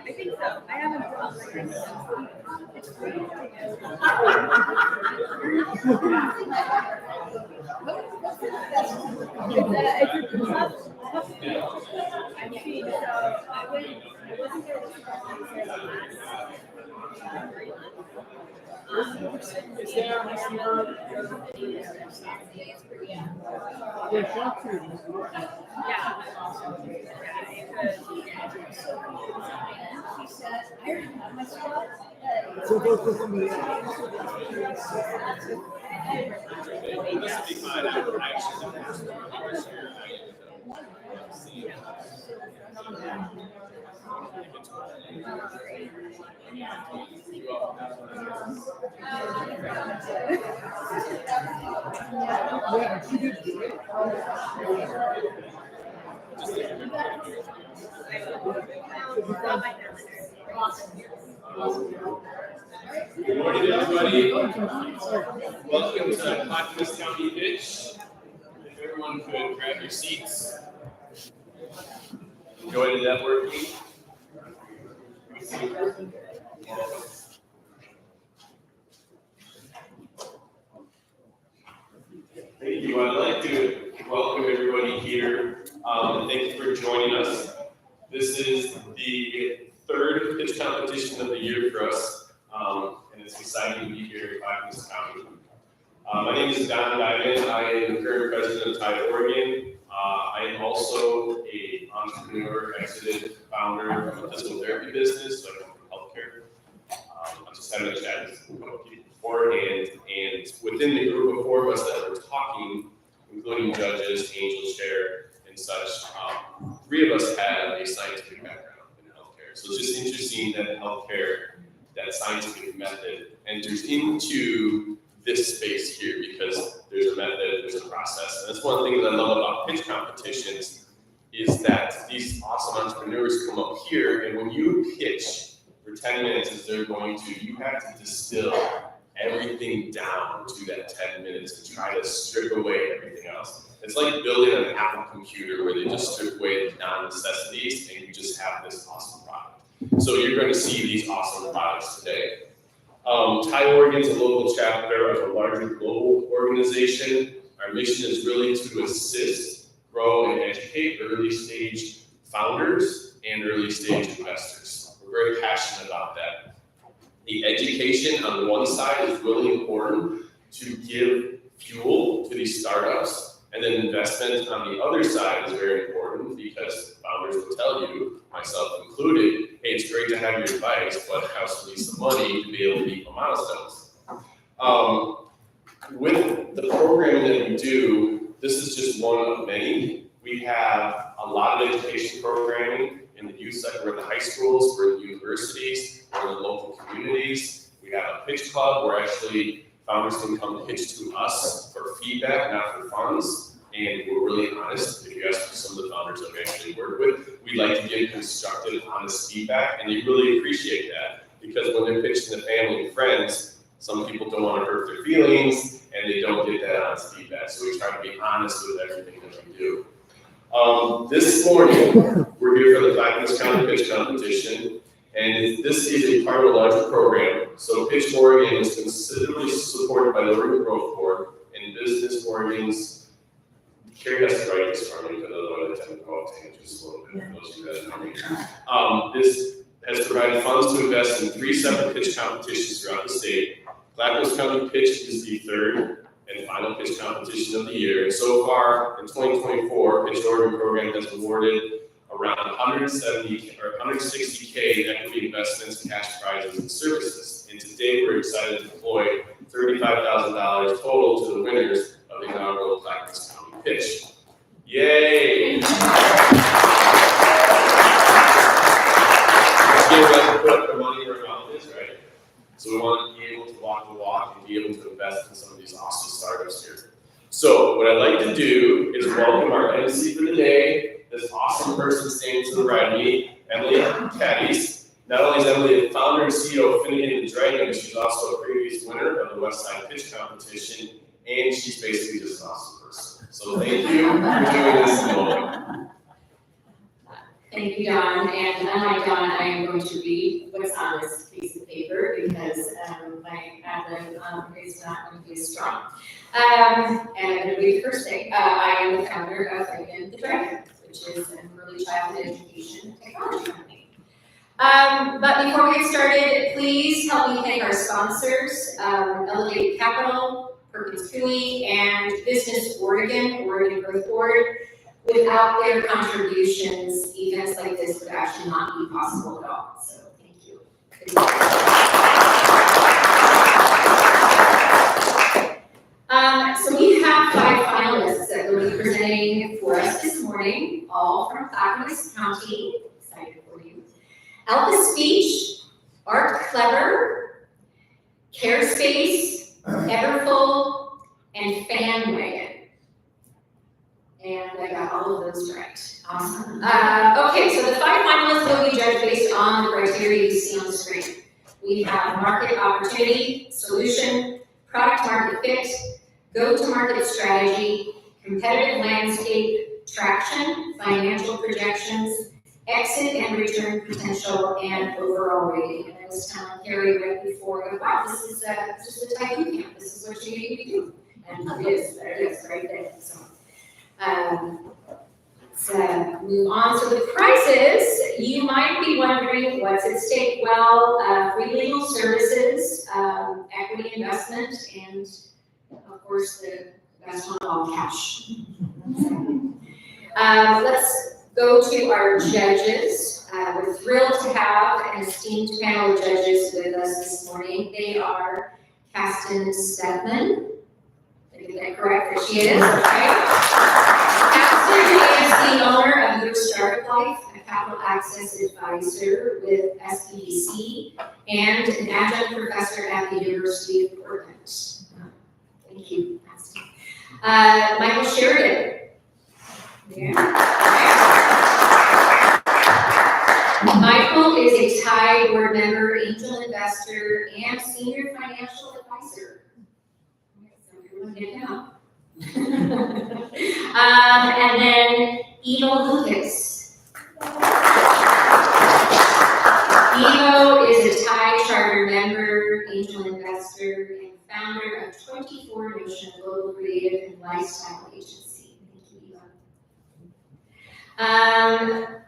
I think so. I haven't Good morning, everybody. Welcome to Clackamas County Pitch. If everyone could grab your seats. Enjoy the networking. Thank you. I'd like to welcome everybody here. And thank you for joining us. This is the third pitch competition of the year for us. And it's exciting to be here at Clackamas County. My name is Don Diamond. I am the current president of Tide Oregon. I am also an entrepreneur, exited founder of a physical therapy business, so I come from healthcare. I just had a chat with a couple of people beforehand, and within the group of four of us that were talking, including judges, Angel Chair, and such, three of us have a scientific background in healthcare. So it's just interesting that healthcare, that scientific method, enters into this space here because there's a method, there's a process. And that's one of the things I love about pitch competitions is that these awesome entrepreneurs come up here, and when you pitch for 10 minutes as they're going to, you have to distill everything down to that 10 minutes and try to strip away everything else. It's like building an Apple computer where they just strip away the non-necessities and you just have this awesome product. So you're going to see these awesome products today. Tide Oregon is a local chapter of a larger global organization. Our mission is really to assist, grow, and educate early stage founders and early stage investors. We're very passionate about that. The education on one side is really important to give fuel to these startups, and then investment on the other side is very important because founders will tell you, myself included, hey, it's great to have your advice, but I also need some money to be able to meet my milestones. With the programming that we do, this is just one of many. We have a lot of education programming in the youth sector, we're in the high schools, we're in the universities, we're in the local communities. We have a pitch club where actually founders can come pitch to us for feedback, not for funds. And we're really honest. If you ask some of the founders that we actually work with, we like to give constructive, honest feedback, and they really appreciate that because when they're pitching to family and friends, some people don't want to hurt their feelings, and they don't get that honest feedback. So we try to be honest with everything that we do. This morning, we're here for the Clackamas County Pitch Competition, and this is a part of a larger program. So Pitch Oregon is considerably supported by the Urban Growth Board and Business Oregon's Carrie has to write this for me because otherwise I tend to go off tangents a little bit for those of you that know me. This has provided funds to invest in 3 separate pitch competitions throughout the state. Clackamas County Pitch is the third and final pitch competition of the year. And so far in 2024, Pitch Oregon program has awarded around 160K in equity investments, cash prizes, and services. And today we're excited to deploy $35,000 total to the winners of the inaugural Clackamas County Pitch. Yay! Let's get ready to put up our money where our mouth is, right? So we want to be able to walk the walk and be able to invest in some of these awesome startups here. So what I'd like to do is welcome our MC for the day, this awesome person standing to the right of me, Emily Caddies. Not only is Emily the founder and CEO of Finnegan and Dragon, but she's also a previous winner of the Westside Pitch Competition, and she's basically just an awesome person. So thank you for doing this, Emily. Thank you, Don. And unlike Don, I am going to read what's on this piece of paper because my ad-lib is not going to be as strong. And I'm going to read the first thing. I am the founder of Finnegan the Dragon, which is an early childhood education and technology company. But before we get started, please help me thank our sponsors, Elevate Capital, Perkins Coie, and Business Oregon Growth Board. Without their contributions, events like this would actually not be possible at all. So thank you. So we have 5 finalists that will be presenting for us this morning, all from Clackamas County. Excited for you. Alpha Speech, Art Clever, CareSpace, Everfull, and FanWagon. And I got all of those right. Awesome. Okay, so the 5 finalists will be judged based on the criteria you see on the screen. We have market opportunity, solution, product market fit, go-to-market strategy, competitive landscape, traction, financial projections, exit and return potential, and overall rating. And I was telling Carrie right before, wow, this is just a type boot camp. This is what you need to do. And it is, there it is, right there. So. Let's move on. So the prizes, you might be wondering what's at stake. Well, free legal services, equity investment, and of course the best one, all cash. Let's go to our judges. We're thrilled to have an esteemed panel of judges with us this morning. They are Kasten Stedman. Did I get that correct? There she is, okay. Kasten is the owner of Your Startup Life, a capital access advisor with SPDC, and an adjunct professor at the University of Portland. Thank you, Kasten. Michael Sheridan. Michael is a Thai board member, angel investor, and senior financial advisor. So everyone get him. And then Evo Lucas. Evo is a Thai charter member, angel investor, and founder of 24 Notion Global Creative and Lifestyle Agency. Thank you, Evo.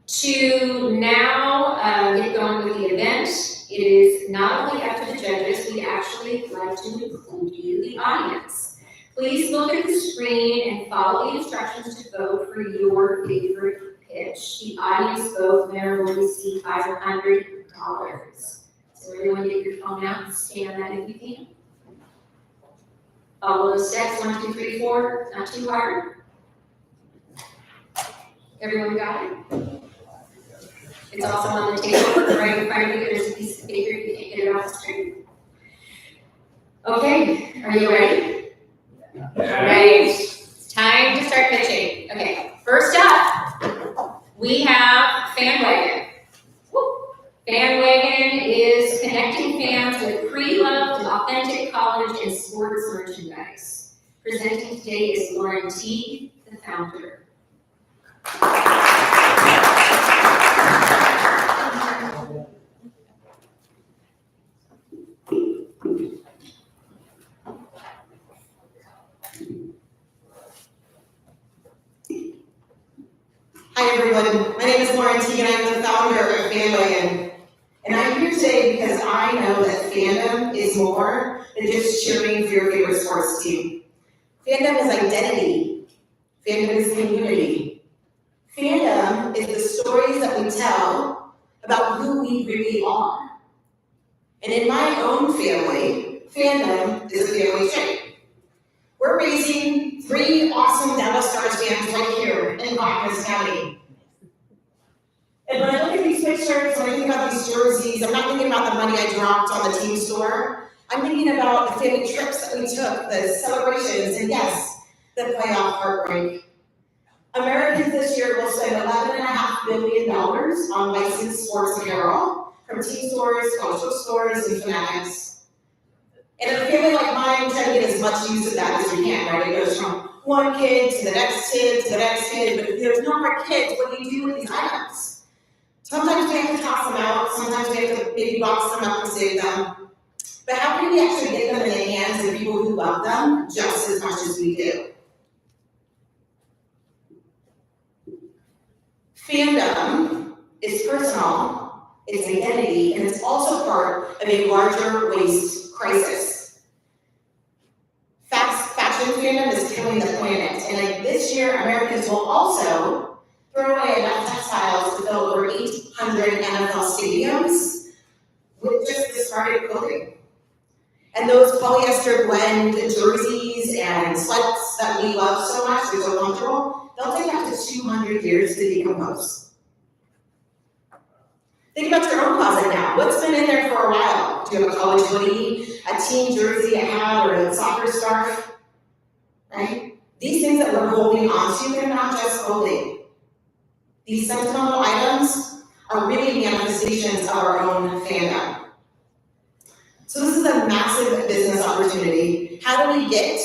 To now get going with the event, it is not only up to the judges, we actually like to include you, the audience. Please look at the screen and follow the instructions to vote for your favorite pitch. The audience vote winner will receive $500. So everyone get your phone out and scan that if you can. Follow those steps, 1, 2, 3, 4, not too hard. Everyone got it? It's also on the table right in front of you. There's a piece of paper. You can't get it off the screen. Okay, are you ready? Right. It's time to start pitching. Okay, first up, we have FanWagon. FanWagon is connecting fans with pre-loved, authentic college and sports merchandise. Presenting today is Lauren Teague, the founder. everyone. My name is Lauren T, and I'm the founder of Bandwagon. And I'm here today because I know that fandom is more than just cheering for your favorite sports team. Fandom is identity. Fandom is community. Fandom is the stories that we tell about who we really are. And in my own family, fandom is a family trait. We're raising 3 awesome Dallas Stars fans right here in Clackamas County. And when I look at these pictures, when I think about these jerseys, I'm not thinking about the money I dropped on the team store. I'm thinking about the family trips that we took, the celebrations, and yes, the playoff heartbreak. Americans this year will spend $11.5 billion on licensed sports apparel from team stores, coastal stores, and fanatics. And in a family like mine, we try to get as much use of that as we can, right? It goes from one kid to the next kid to the next kid, but if there's no more kids, what do you do with these items? Sometimes we have to toss them out, sometimes we have to maybe box them up and save them. But how can we actually get them in the hands of people who love them just as much as we do? Fandom is personal, it's identity, and it's also part of a larger waste crisis. Fashion fandom is killing the planet, and like this year, Americans will also throw away enough textiles to fill over 800 NFL stadiums with just discarded clothing. And those polyester blend jerseys and sweats that we love so much, they're so comfortable, they'll take up to 200 years to decompose. Think about your own closet now. What's been in there for a while? Do you have a college hoodie, a team jersey, a hat, or a soccer scarf? Right? These things that we're holding onto, they're not just clothing. These sentimental items are really manifestations of our own fandom. So this is a massive business opportunity. How do we get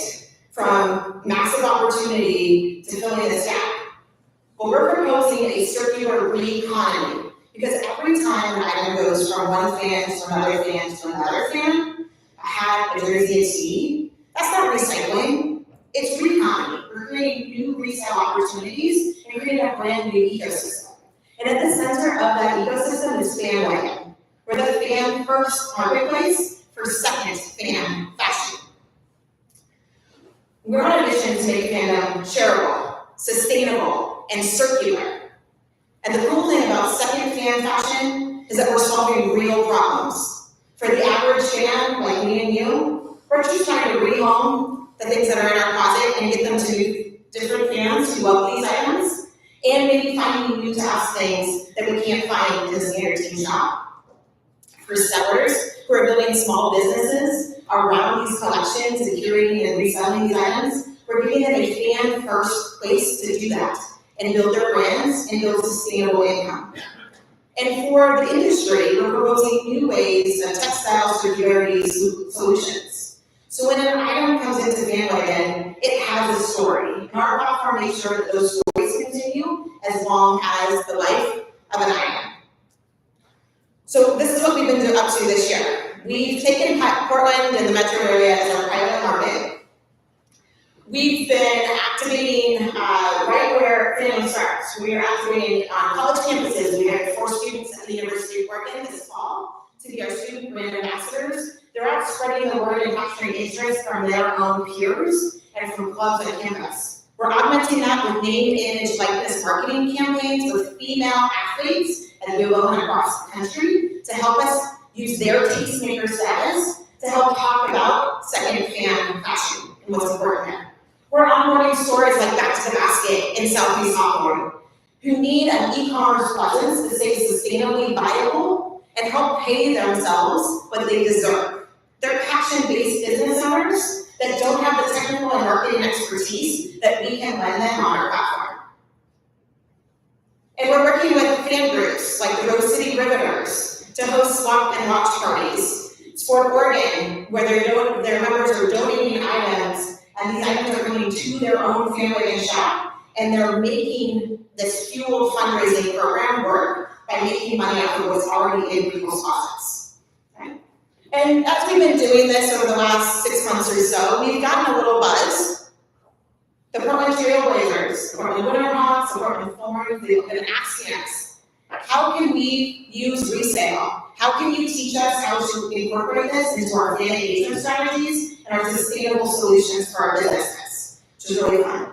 from massive opportunity to filling this gap? Well, we're proposing a circular re-economy. Because every time an item goes from one fan to another fan to another fan, a hat, a jersey, a tee, that's not recycling, it's re-economy. We're creating new resale opportunities and creating a brand new ecosystem. And at the center of that ecosystem is Bandwagon. We're the fan first marketplace for second fan fashion. We're on a mission to make fandom shareable, sustainable, and circular. And the cool thing about second fan fashion is that we're solving real problems. For the average fan, like me and you, we're just trying to rehome the things that are in our closet and get them to different fans who love these items, and maybe finding new to us things that we can't find in the standard team shop. For sellers who are building small businesses around these collections and curating and reselling these items, we're giving them a fan-first place to do that and build their brands and build sustainable income. And for the industry, we're proposing new ways of textile circularity solutions. So when an item comes into Bandwagon, it has a story. And our platform makes sure that those stories continue as long as the life of an item. So this is what we've been up to this year. We've taken Portland and the metro area as our pilot market. We've been activating right where fandom starts. We are activating on college campuses. We had 4 students at the University of Oregon this fall to be our student brand ambassadors. They're out spreading the word and capturing interest from their own peers and from clubs on campus. We're augmenting that with name, image, likeness marketing campaigns with female athletes as we go across the country to help us use their tastemaker status to help talk about second fan fashion and what's important there. We're onboarding stores like Back to the Basket in Southeast Hawthorne, who need an e-commerce presence to stay sustainably viable and help pay themselves what they deserve. They're passion-based business owners that don't have the technical and marketing expertise that we can lend them on our platform. And we're working with fan groups like the Rose City Riveters to host swap and watch parties. Sport Oregon, where their members are donating items, and these items are coming to their own family and shop, and they're making this fueled fundraising program work by making money off of what's already in people's closets. Okay? And as we've been doing this over the last 6 months or so, we've gotten a little buzz. The Portland Trailblazers, the Portland Winterhawks, talks about informed, they've been asking us, how can we use resale? How can you teach us how to incorporate this into our fan engagement strategies and our sustainable solutions for our businesses, which is really fun.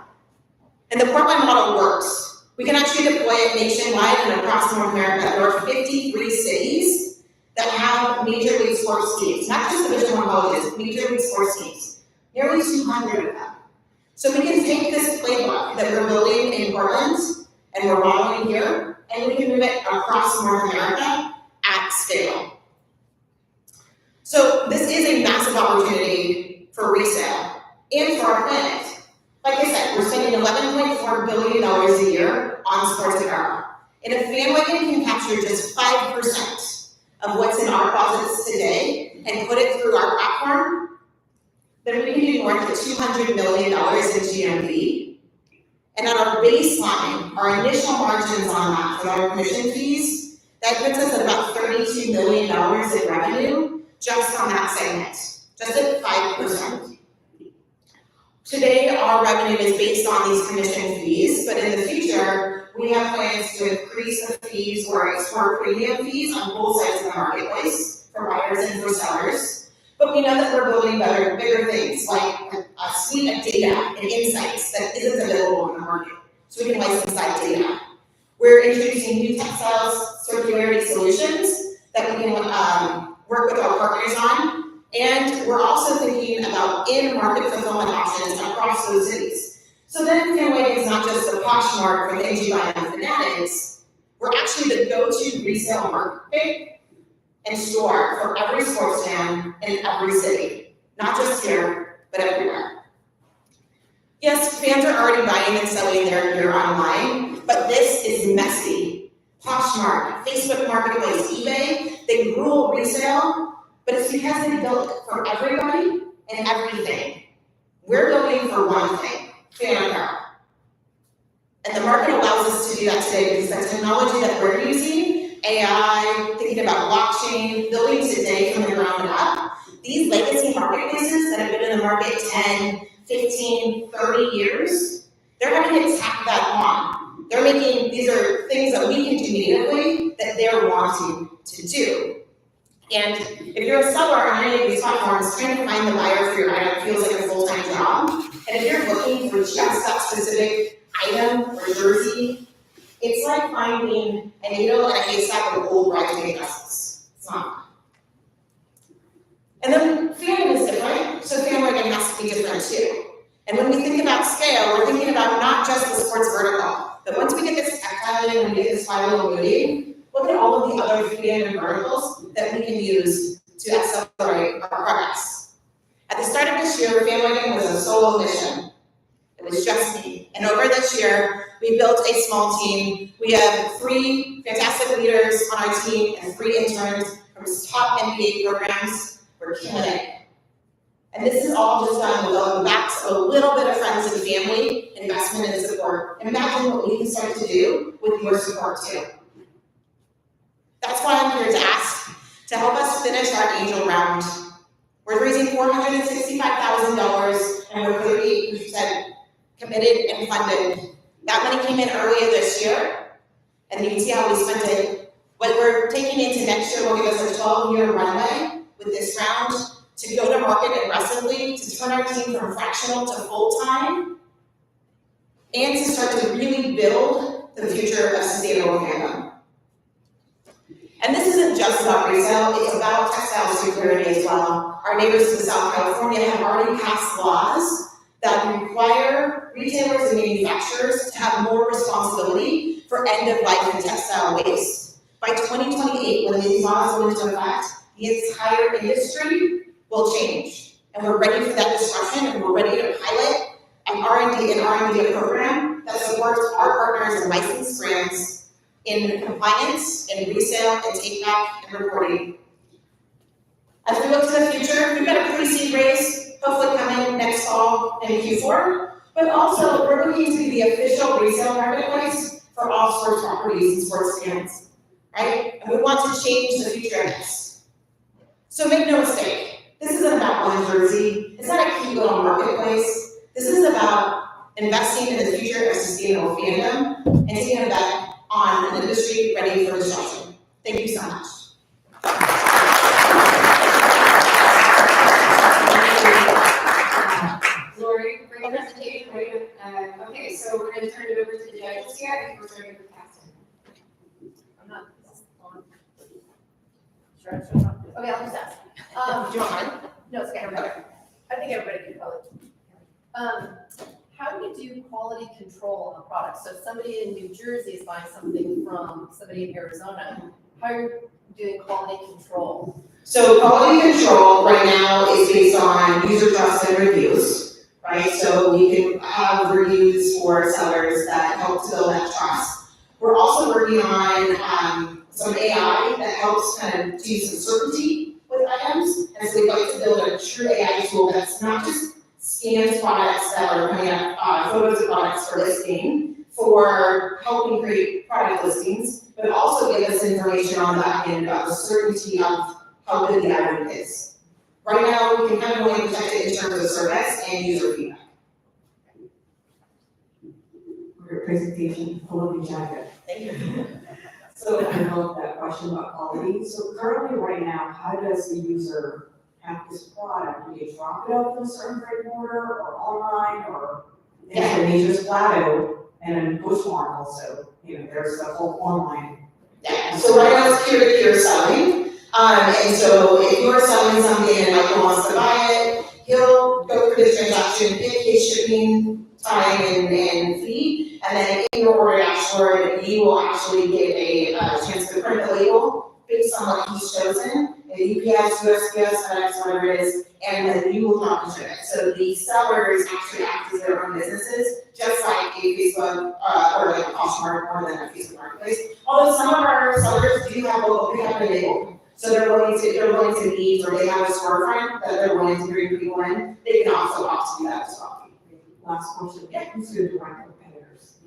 And the Portland model works. We can actually deploy it nationwide and across North America. There are 53 cities that have major league sports teams, not just Division I colleges, major league sports teams. Nearly 200 of them. So we can take this playbook that we're building in Portland and we're modeling here, and we can move it across North America at scale. So this is a massive opportunity for resale and for our planet. Like I said, we're spending $11.4 billion a year on sports apparel. And if FanWagon can capture just 5% of what's in our closets today and put it through our platform, then we can do north of $200 million in GMV. And on our baseline, our initial margins on that for our commission fees, that puts us at about $32 million in revenue just on that segment, just at 5%. Today, our revenue is based on these commission fees, but in the future, we have plans to increase the fees or explore premium fees on both sides of the marketplace, for buyers and for sellers. But we know that we're building bigger things, like a suite of data and insights that isn't available in the market, so we can license that data. We're introducing new textiles circularity solutions that we can work with our partners on. And we're also thinking about in-market fulfillment options across those cities. So then FanWagon is not just a Poshmark for things you buy on Fanatics. We're actually the go-to resale market and store for every sports fan in every city. Not just here, but everywhere. Yes, fans are already buying and selling their gear online, but this is messy. Poshmark, Facebook Marketplace, eBay, they rule resale. But it's because they built it for everybody and everything. We're building for one thing, fan apparel. And the market allows us to do that today because the technology that we're using, AI, thinking about blockchain, building today from the ground up, these legacy marketplaces that have been in the market 10, 15, 30 years, they're having to tack that on. They're making, these are things that we can do natively that they're wanting to do. And if you're a seller on any of these platforms, trying to find the buyer for your item feels like a full-time job. And if you're looking for just that specific item or jersey, it's like finding a needle and a haystack of old bridesmaid dresses. It's not. And then fandom is different, so FanWagon has to be different too. And when we think about scale, we're thinking about not just the sports vertical, but once we get this tactile and we get this flywheel moving, look at all of the other fandom verticals that we can use to accelerate our progress. At the start of this year, FanWagon was a solo mission. It was just me. And over this year, we built a small team. We have 3 fantastic leaders on our team and 3 interns from top MBA programs. We're killing it. And this is all just done with the backs of a little bit of friends and family, investment and support. Imagine what we can start to do with your support too. That's why I'm here to ask to help us finish our angel round. We're raising $465,000 and we're 38% committed and funded. That money came in earlier this year, and you can see how we spent it. What we're taking into next year will give us a 12-year runway with this round to go to market aggressively, to turn our team from fractional to full-time, and to start to really build the future of sustainable fandom. And this isn't just about resale, it's about textile security as well. Our neighbors in South California have already passed laws that require retailers and manufacturers to have more responsibility for end-of-life and textile waste. By 2028, when these laws go into effect, the entire industry will change. And we're ready for that disruption, and we're ready to pilot an R&D program that supports our partners and licensed brands in compliance, in resale, and take-back, and reporting. As we look to the future, we've got a pre-seed raise, hopefully coming next fall in Q4, but also we're looking to be the official resale marketplace for all sports properties and sports fans, right? And we want to change the future of this. So make no mistake, this isn't about one jersey, it's not a cute little marketplace. This is about investing in the future of sustainable fandom taking a bet on an industry ready for disruption. Thank you so much. Lori, great presentation. Okay, so we're going to turn it over to the judges here. I think we're starting with Caston. I'm not on. Sure, okay, I'll just ask. Do you want mine? No, it's okay. I think everybody can probably. How do you do quality control on a product? So if somebody in New Jersey is buying something from somebody in Arizona, how are you doing quality control? So quality control right now is based on user trust and reviews, right? So we can have reviews for sellers that help to build that trust. We're also working on some AI that helps kind of do some certainty with items. And so we'd like to build a true AI tool that's not just scans products that are coming up, photos of products for listing, for helping create product listings, but also give us information on the back end about the certainty of how good the item is. Right now, we can kind of only protect it in terms of service and user feedback. Great presentation, full of jacket. Thank you. So I love that question about quality. So currently, right now, how does the user have this product? Do they drop it off in a certain brick and mortar or online, or Yeah. they just Plato and then Bushmark also? You know, there's the whole online. Yeah, so right now it's peer-to-peer selling. And so if you're selling something and Michael wants to buy it, he'll go through this transaction, pick his shipping time and fee, and then in your order dashboard, you will actually get a chance to print the label based on what he's chosen, UPS, USPS, FedEx, whatever it is, and then you will not ship it. So the sellers actually act as their own businesses, just like a Facebook or like a Poshmark more than a Facebook marketplace. Although some of our sellers do have local pickup and label. So they're willing to leave, or they have a storefront that they're willing to bring people in. They can also opt to do that as well. Last question, who's your direct competitors?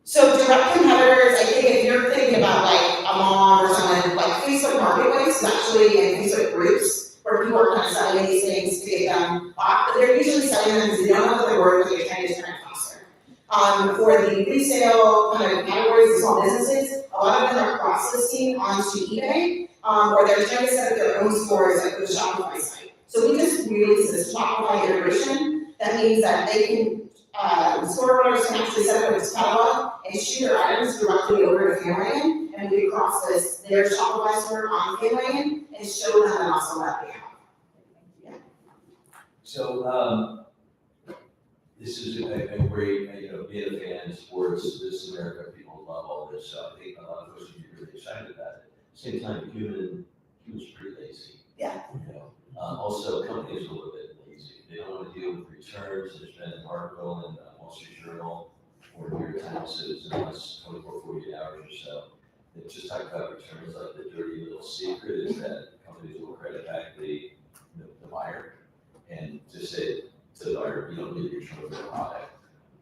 So direct competitors, I think if you're thinking about like a mom or someone, like Facebook Marketplace is actually in Facebook groups where people are kind of selling these things to get them off, but they're usually selling them because they don't know what they're worth, but they're trying to turn it faster. For the resale kind of categories of small businesses, a lot of them are cross-listing onto eBay, or they're trying to set up their own stores like the Shopify site. So we just released this Shopify integration. That means that they can, store owners can actually set up a catalog and shoot their items directly over to Fairlane, and we can cross their Shopify store on Fairlane and show them the muscle that they have. So, this is a great, being a fan of sports, this is America, people love all this, so I think a lot of folks would be really excited about it. Same time, humans pretty lazy. Yeah. Also, companies are a little bit lazy. They don't want to deal with returns. There's been an article in the Wall Street Journal or New York Times in the last 24, 48 hours or so. They just talked about returns, like the dirty little secret is that companies will credit back the buyer and just say to the buyer, you don't need to return the product.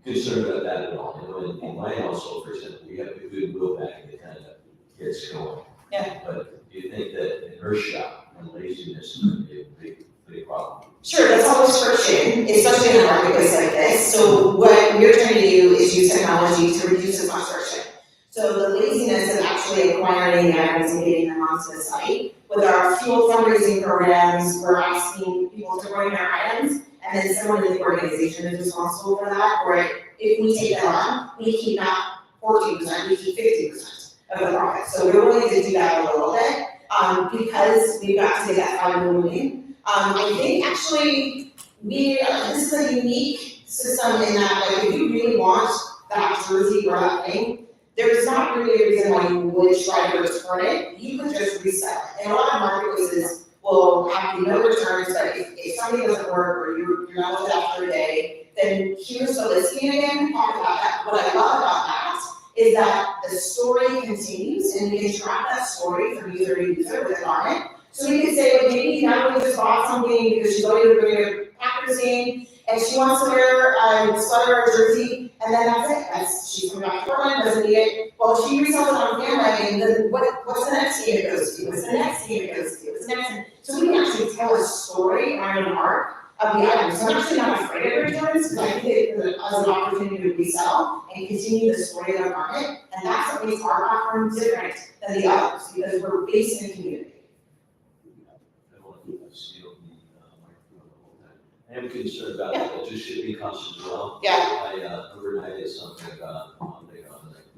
Concerned about that at all. In my household, for example, we have a goodwill backing that kind of gets going. Yeah. But do you think that inertia and laziness is going to be a big problem? Sure, that's always friction, especially in a marketplace like this. So what we're trying to do is use technology to reduce as much friction. So the laziness of actually acquiring the items and getting them onto the site. With our fuel fundraising programs, we're asking people to bring their items, and then someone in the organization is responsible for that. Or if we take that on, we keep not 14%, we keep 50% of the profit. So we're willing to do that a little bit because we've got to take that 5 million. I think actually this is a unique system in that, like, if you really want that jersey or that thing, there's not really a reason why you would try to return it. You could just resell it. And a lot of marketplaces will have no returns, but if something doesn't work or you're not with it after a day, then here's the listing again. Talk about that. What I love about that is that the story continues, and we can track that story from user to user with a garment. So we can say, well, maybe Natalie just bought something because she's going to a Packers game, and she wants to wear a sweater or jersey, and then that's it. She's coming back to Portland, doesn't need it. Well, she resells it on Fairlane, and then what's the next game it goes to? What's the next game it goes to? What's the next? So we can actually tell a story around an arc of the items. So I'm actually not afraid of returns, because I think it as an opportunity to resell and continue the story of the market. And that's what makes our platform different than the others, because we're based in the community. I don't want to steal the microphone the whole time. I am concerned about just shipping costs as well. Yeah. I overnighted something on like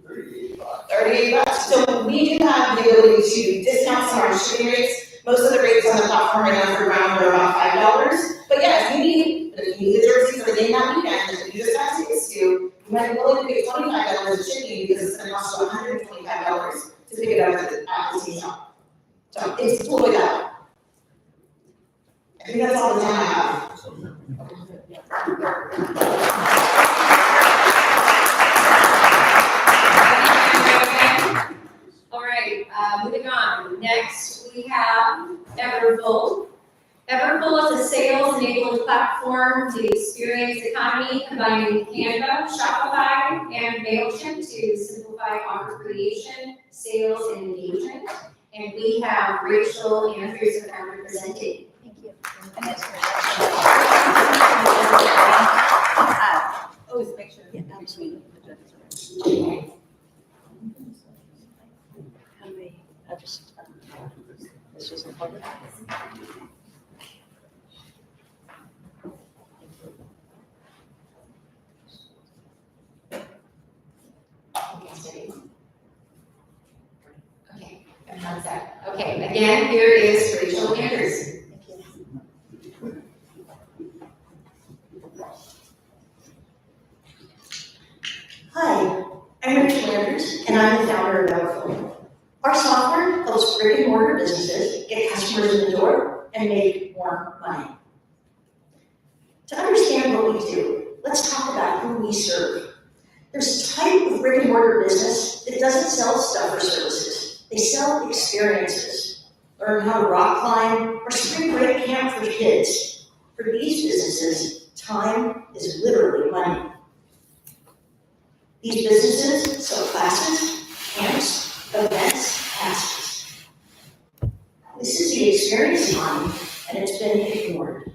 $38. $38. So we do have the ability to discount some of our shipping rates. Most of the rates on the platform right now for ground are about $5. But yeah, if you need the jersey for the game that weekend, if you just have tickets to, you might be willing to pay $25 of shipping because it's going to cost you $125 to pick it up at the team shop. So it's totally that. I think that's all the time I have. All right, moving on. Next, we have Everfull. Everfull is a sales-enabling platform to the experience economy, combining Canva, Shopify, and MailChimp to simplify offer creation, sales, and engagement. And we have Rachel and Teresa presenting. Thank you. And that's always make sure. Yeah, between. How many, I just, this is important. Okay, one sec. Okay, again, here is Rachel Anderson. Hi, I'm Rachel Landers, and I'm the founder of Everfull. Our software helps brick and mortar businesses get customers in the door and make more money. To understand what we do, let's talk about who we serve. There's a type of brick and mortar business that doesn't sell stuff or services. They sell experiences. Learn how to rock climb or spring break camp for kids. For these businesses, time is literally money. These businesses sell classes, camps, events, passes. This is the experience economy, and it's been ignored.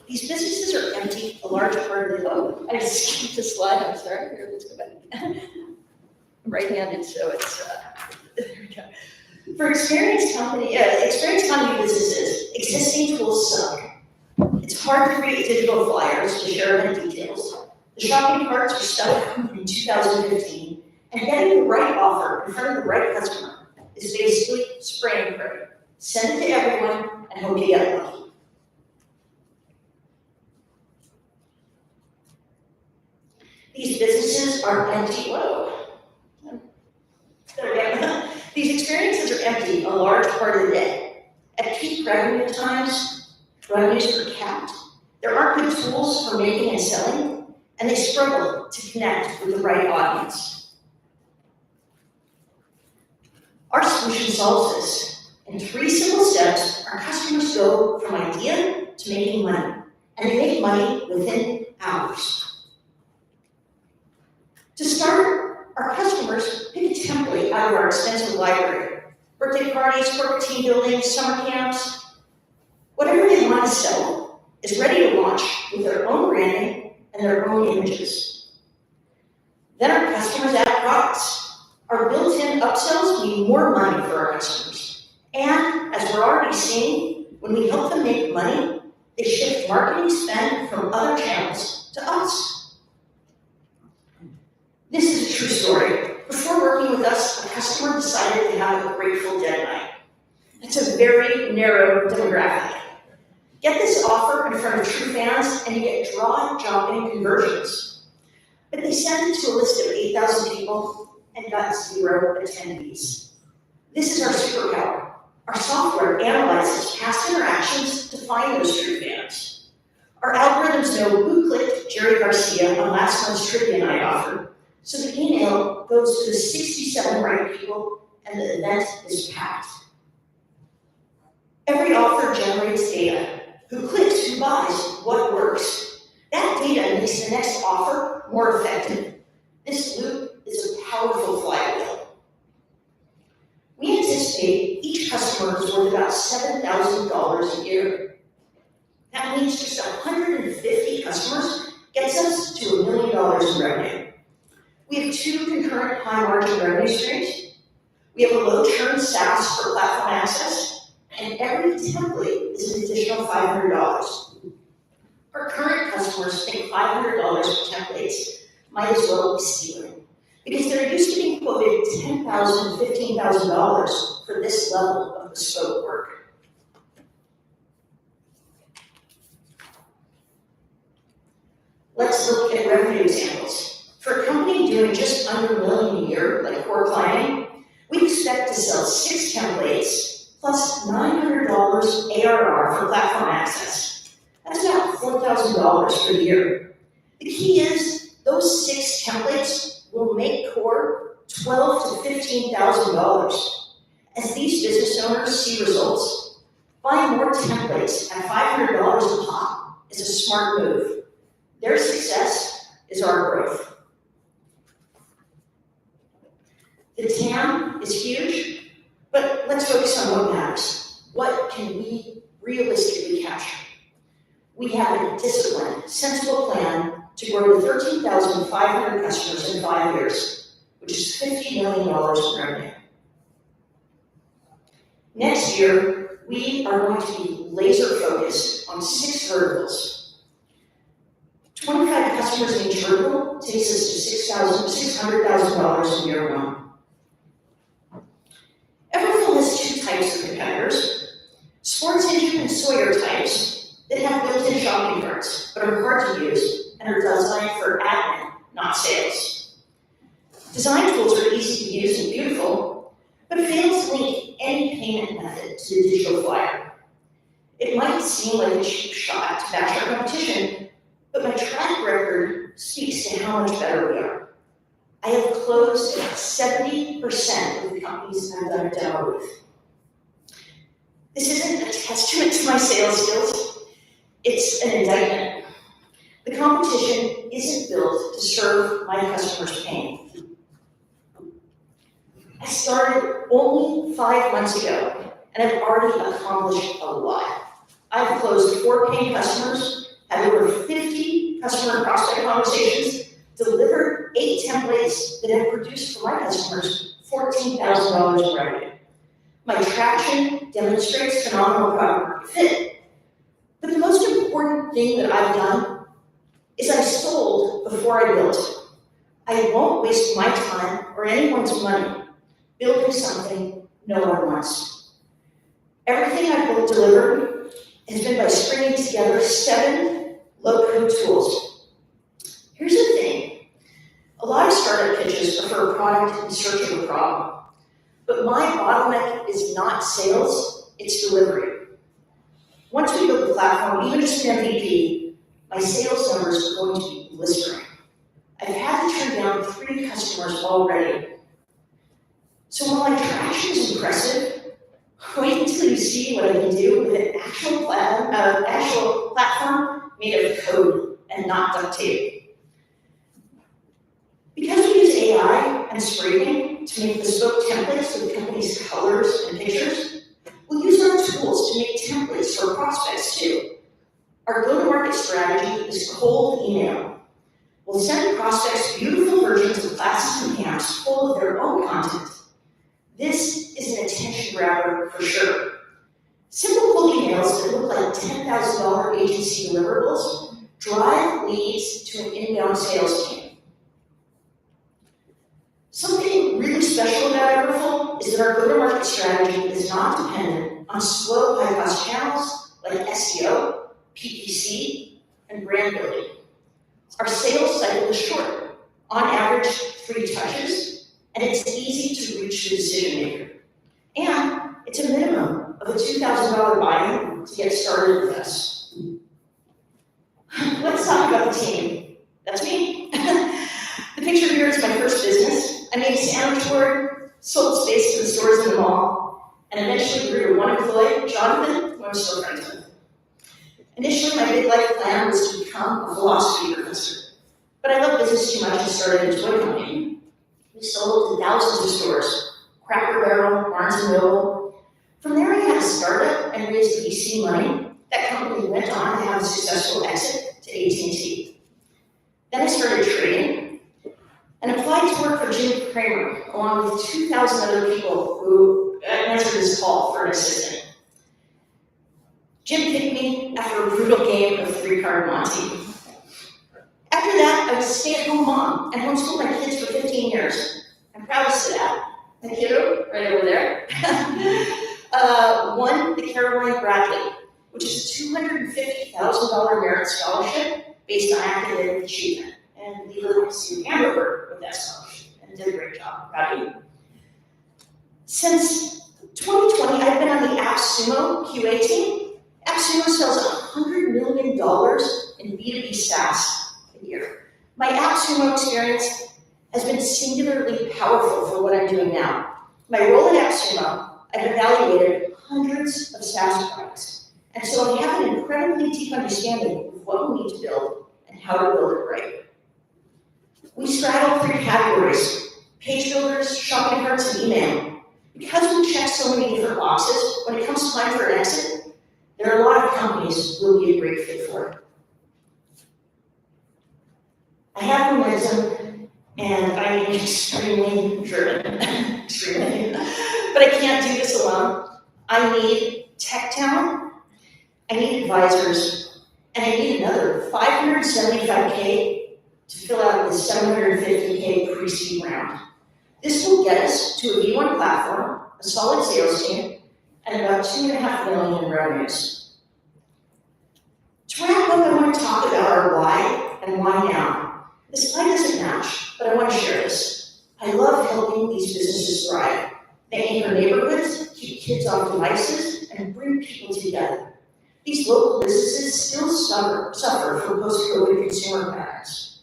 These businesses are empty a large part of the globe. I just skipped a slide, I'm sorry, here, let's go back. Right-handed, so it's, there we go. For experience economy businesses, existing tools suck. It's hard to create digital flyers to share event details. The shopping carts were stuck in 2015, and getting the right offer in front of the right customer is basically spray and pray. Send it to everyone and hope you get lucky. These businesses are empty. Whoa. There we go. These experiences are empty a large part of the day. At peak revenue times, revenues are capped. There aren't good tools for making and selling, and they struggle to connect with the right audience. Our solution solves this. In 3 simple steps, our customers go from idea to making money, and they make money within hours. To start, our customers pick a template out of our extensive library. Birthday parties, corporate team building, summer camps, whatever they want to sell is ready to launch with their own branding and their own images. Then our customers add products. Our built-in upsells mean more money for our customers. And as we're already seeing, when we help them make money, they shift marketing spend from other channels to us. This is a true story. Before working with us, a customer decided to have a Grateful Dead night. It's a very narrow demographic. Get this offer in front of true fans and you get jaw-dropping conversions. But they sent it to a list of 8,000 people and got 0 attendees. This is our superpower. Our software analyzes past interactions to find those true fans. Our algorithms know who clicked Jerry Garcia on last month's trivia night offer, so the email goes to the 67 right people and the event is packed. Every offer generates data. Who clicks, who buys, what works. That data makes the next offer more effective. This loop is a powerful flywheel. We anticipate each customer is worth about $7,000 a year. That means just 150 customers gets us to $1 million in revenue. We have 2 concurrent high-margin revenue streams. We have a low-churn SaaS for platform access, and every template is an additional $500. Our current customers think $500 for templates might as well be stealing, because they're used to being quoted $10,000, $15,000 for this level of bespoke work. Let's look at revenue examples. For a company doing just under $1 million a year, like core climbing, we expect to sell 6 templates plus $900 ARR for platform access. That's about $4,000 per year. The key is those 6 templates will make core $12,000 to $15,000. As these business owners see results, buying more templates at $500 a pop is a smart move. Their success is our growth. The TAM is huge, but let's focus on what matters. What can we realistically capture? We have a disciplined, sensible plan to grow to 13,500 customers in 5 years, which is $50 million in revenue. Next year, we are going to be laser focused on 6 verticals. 25 customers in each vertical takes us to $600,000 in year 1. Everfull has 2 types of competitors: sports engine and Sawyer types that have built-in shopping carts, but are hard to use and are designed for admin, not sales. Design tools are easy to use and beautiful, but fail to link any payment method to the digital flyer. It might seem like a cheap shot to bash our competition, but my track record speaks to how much better we are. I have closed 70% of the companies I've done a demo with. This isn't a testament to my sales skills, it's an indictment. The competition isn't built to serve my customers' pain. I started only 5 months ago, and I've already accomplished a lot. I've closed 4 paying customers, had over 50 customer and prospect conversations, delivered 8 templates that have produced for my customers $14,000 in revenue. My traction demonstrates phenomenal product market fit. But the most important thing that I've done is I sold before I built. I won't waste my time or anyone's money building something no one wants. Everything I've built delivered has been by stringing together 7 low-code tools. Here's the thing. A lot of startup pitches are for a product in search of a problem. But my bottleneck is not sales, it's delivery. Once we build the platform, even just an MVP, my sales numbers are going to be blistering. I've had to turn down 3 customers already. So while my traction is impressive, wait until you see what I can do with an actual platform made of code and not duct tape. Because we use AI and spray paint to make bespoke templates for the company's colors and pictures, we'll use our tools to make templates for prospects too. Our go-to-market strategy is cold email. We'll send prospects beautiful versions of classes and camps full of their own content. This is an attention grabber for sure. Simple cold emails that look like $10,000 agency deliverables drive leads to an inbound sales team. Something really special about Everfull is that our go-to-market strategy is not dependent on slow, high-cost channels like SEO, PPC, and brand building. Our sales cycle is short, on average 3 touches, and it's easy to reach the decision maker. And it's a minimum of a $2,000 buy-in to get started with us. Let's talk about the team. That's me. The picture here is my first business. I made a sandwich board, sold space to the stores in the mall, and eventually grew to 1 employee, Jonathan, who I'm still friends with. Initially, my big life plan was to become a philosophy professor, but I love business too much and started a toy company. We sold to thousands of stores, Cracker Barrel, Barnes & Noble. From there, I had a startup and raised VC money. That company went on on to have a successful exit to AT&T. Then I started trading and applied to work for Jim Cramer, along with 2,000 other people who answered his call for an assistant. Jim picked me after a brutal game of 3-card Monte. After that, I was a stay-at-home mom and homeschooled my kids for 15 years. I'm proud to say that. The kiddo, right over there, won the Caroline Bradley, which is a $250,000 merit scholarship based on academic achievement. And we lived to Hanover with that scholarship and did a great job. Proud of you. Since 2020, I've been on the AppSumo QA team. AppSumo sells $100 million in B2B SaaS a year. My AppSumo experience has been singularly powerful for what I'm doing now. My role at AppSumo, I've evaluated hundreds of SaaS products, and so I have an incredibly deep understanding of what we need to build and how to build it right. We straddle 3 categories: page builders, shopping carts, and email. Because we check so many different boxes, when it comes time for an exit, there are a lot of companies we'll be a great fit for. I have momentum, and I'm extremely driven, extremely, but I can't do this alone. I need tech talent, I need advisors, and I need another $575K to fill out the $750K pre-seed round. This will get us to a V1 platform, a solid sales team, and about $2.5 million in revenues. To wrap up, I want to talk about our why and why now. This slide doesn't match, but I want to share this. I love helping these businesses thrive. They anchor neighborhoods, keep kids off devices, and bring people together. These local businesses still suffer from post-COVID consumer patterns.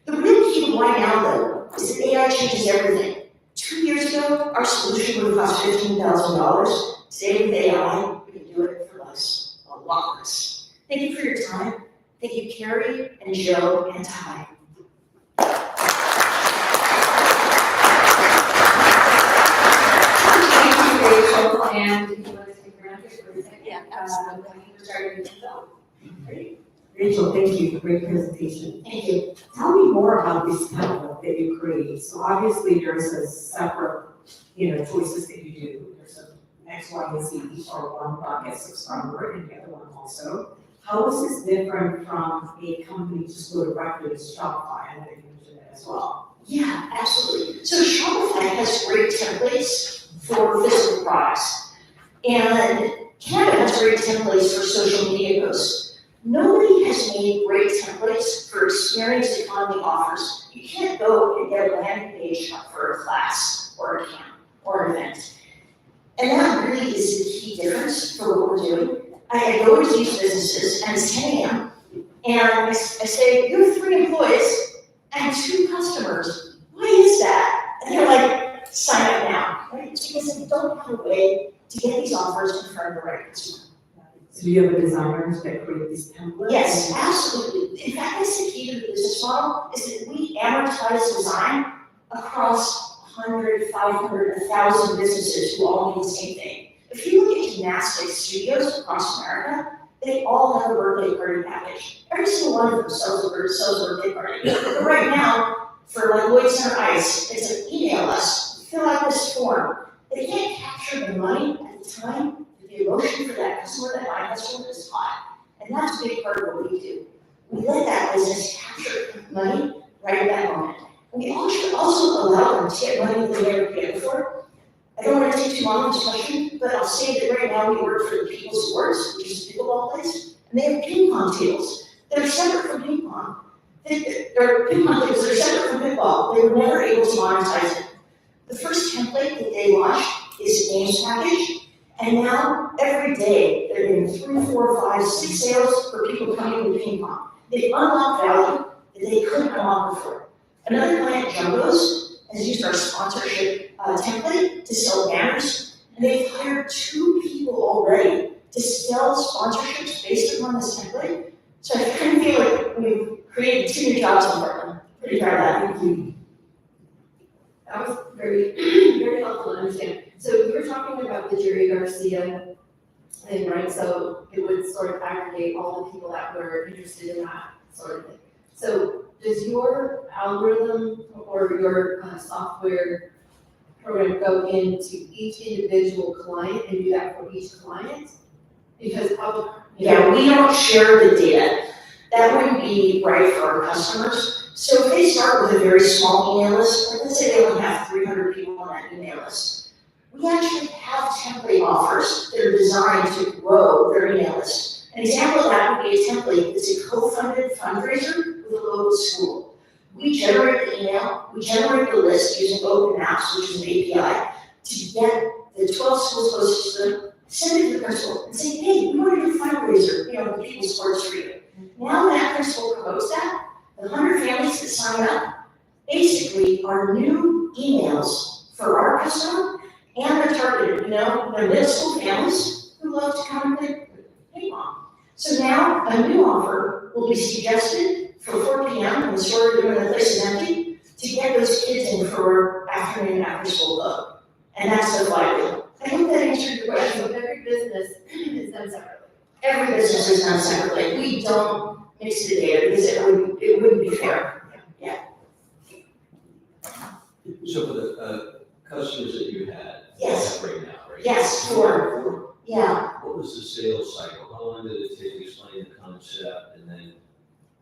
The real key to why now, though, is that AI changes everything. 2 years ago, our solution would have cost $15,000. Today with AI, we can do it for less, a lot less. Thank you for your time. Thank you, Carrie and Joe and Ty. Thank you, Rachel, and if you want to stick around here for a second. Yeah, We're starting to go. Great. Rachel, thank you, great presentation. Thank you. Tell me more about this template that you create. So obviously there's a separate, choices that you do. There's an X, Y, and Z, each are one bucket, subscriber, and the other one also. How is this different from a company just go directly to Shopify? I know you mentioned that as well. Yeah, absolutely. So Shopify has great templates for physical products, and Canva has great templates for social media posts. Nobody has made great templates for experienced economy offers. You can't go and get a landing page for a class or a camp or an event. And that really is the key difference for what we're doing. I go to these businesses and it's 10 a.m. and I say, you have 3 employees and 2 customers. Why is that? And they're like, sign up now. Right? It's because they don't have a way to get these offers in front of the right consumer. So do you have a designers that create these templates? Yes, absolutely. In fact, that's the key to the business model, is that we amortize design across 100, 500, 1,000 businesses who all need the same thing. If you look at gymnastics studios across America, they all have a birthday party package. Every single one of them sells a birthday party. But right now, for like Lloyd Center Ice, it's like, email us, fill out this form. They can't capture the money at the time. The emotion for that customer, that my customer, is hot. And that's a big part of what we do. We let that business capture money right at that moment. And we also allow them to get money that they never paid before. I don't want to take too long on this question, but I'll say that right now we work for the People's Sports, which is a pickleball place, and they have ping pong tables that are separate from ping pong. They're ping pong tables that are separate from pickleball. They were never able to monetize it. The first template that they launched is a games package. And now, every day, they're getting 3, 4, 5, 6 sales for people coming to ping pong. They've unlocked value that they couldn't unlock before. Another client, Jumbo's, has used our sponsorship template to sell banners, and they've hired 2 people already to sell sponsorships based upon this template. So I kind of feel like we've created 2 new jobs in Portland. Pretty proud of that. That was very, very helpful to understand. So you were talking about the Jerry Garcia thing, right? So it would sort of aggregate all the people that were interested in that sort of thing. So does your algorithm or your software program go into each individual client and do that for each client? Because probably, Yeah, we don't share the data. That wouldn't be right for our customers. So if they start with a very small email list, like let's say they only have 300 people on that email list, we actually have template offers that are designed to grow their email list. An example of that would be a template that's a co-funded fundraiser with a local school. We generate the email, we generate the list using Open Maps, which is an API, to get the 12 schools closest to them, send it to the principal and say, hey, we want to do a fundraiser, the people's sports for you. Now that principal promotes that, the 100 families that sign up basically are new emails for our customer, and they're targeted, they're middle school families who love to come and play ping pong. So now a new offer will be suggested for 4 p.m. when the store when the place is empty to get those kids in for afternoon after school club. And that's the flywheel. I hope that answered your question. so every business is done separately. Every business is done separately. We don't mix the data because it wouldn't be fair. So for the customers that you had. Yes. Right now, right? Yes, four. Yeah. What was the sales cycle? How long did it take to explain the concept, and then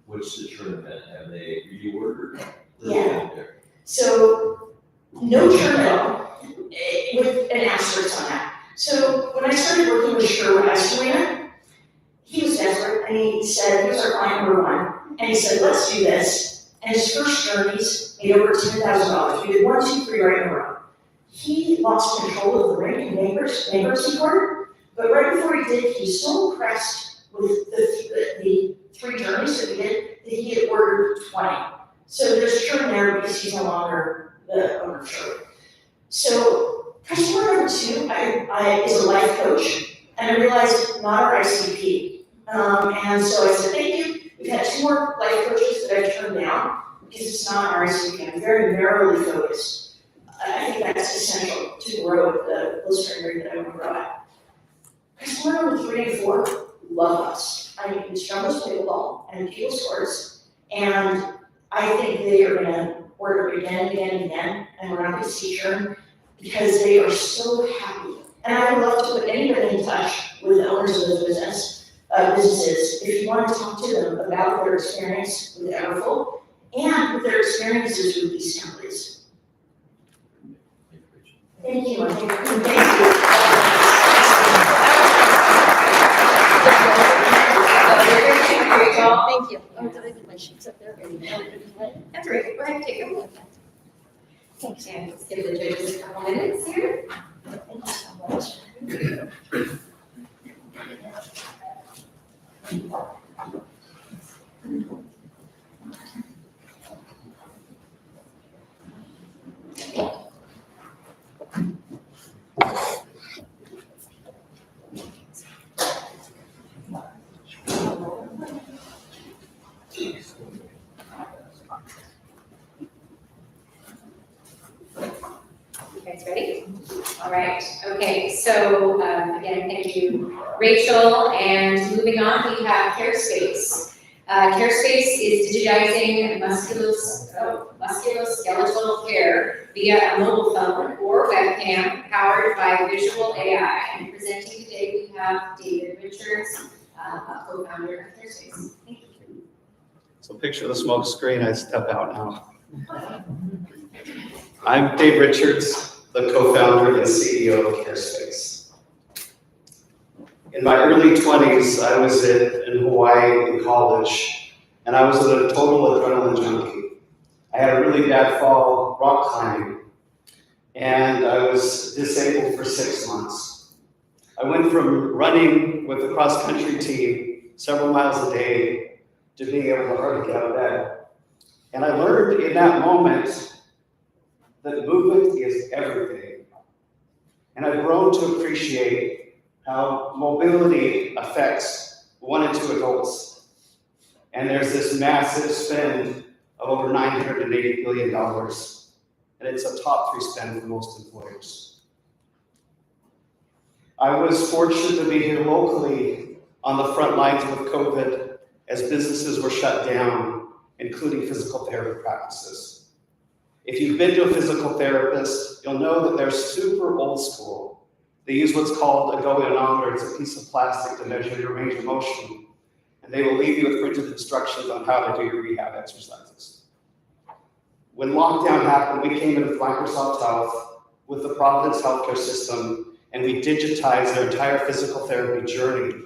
what's the churn event? Have they reordered? Yeah. So no churn at all, with an asterisk on that. So when I started working with Sherwood Ice Arena, he was desperate, and he said, here's our client number one, and he said, let's do this. And his first journeys made over $10,000. We did 1, 2, 3 right in a row. He lost control of the rink in bankruptcy court, but right before he did, he was so impressed with the 3 journeys that we did that he had ordered 20. So there's churn there because he's no longer the owner of Sherwood. So customer number 2 I is a life coach, and I realized not our ICP. And so I said, thank you. We've had 2 more life coaches that I've turned down because it's not our ICP. I'm very narrowly focused. I think that's essential to grow the listener area that I want to grow at. Customer number 3 and 4 love us. I mean, it's Jumbo's Pickleball and People Sports, and I think they are going to order again and again and again, and we're not going to see churn because they are so happy. And I would love to put anybody in touch with the owners of those businesses if you want to talk to them about their experience with Everfull and with their experiences with these templates. Thank you. Thank you. Oh, did I put my sheets up there? That's right, go ahead, take them. Thanks, and let's give the judges a couple minutes here. Thank you so much. You guys ready? All right, okay, so again, thank you, Rachel, and moving on, we have CareSpace. CareSpace is digitizing musculoskeletal care via a mobile phone or webcam powered by visual AI. And presenting today, we have David Richards, a co-founder of CareSpace. Thank you. So picture the smoke screen, I step out now. I'm Dave Richards, the co-founder and CEO of CareSpace. In my early 20s, I was in Hawaii in college, and I was a total adrenaline junkie. I had a really bad fall rock climbing, and I was disabled for 6 months. I went from running with the cross-country team several miles a day to being able to hardly get out of bed. And I learned in that moment that movement is everything. And I've grown to appreciate how mobility affects 1 and 2 adults. And there's this massive spend of over $980 billion. And it's a top 3 spend for most employers. I was fortunate to be here locally on the front lines with COVID as businesses were shut down, including physical therapy practices. If you've been to a physical therapist, you'll know that they're super old school. They use what's called a goniometer. It's a piece of plastic to measure your range of motion. And they will leave you with printed instructions on how to do your rehab exercises. When lockdown happened, we came in with Microsoft Health, with the Providence healthcare system, and we digitized their entire physical therapy journey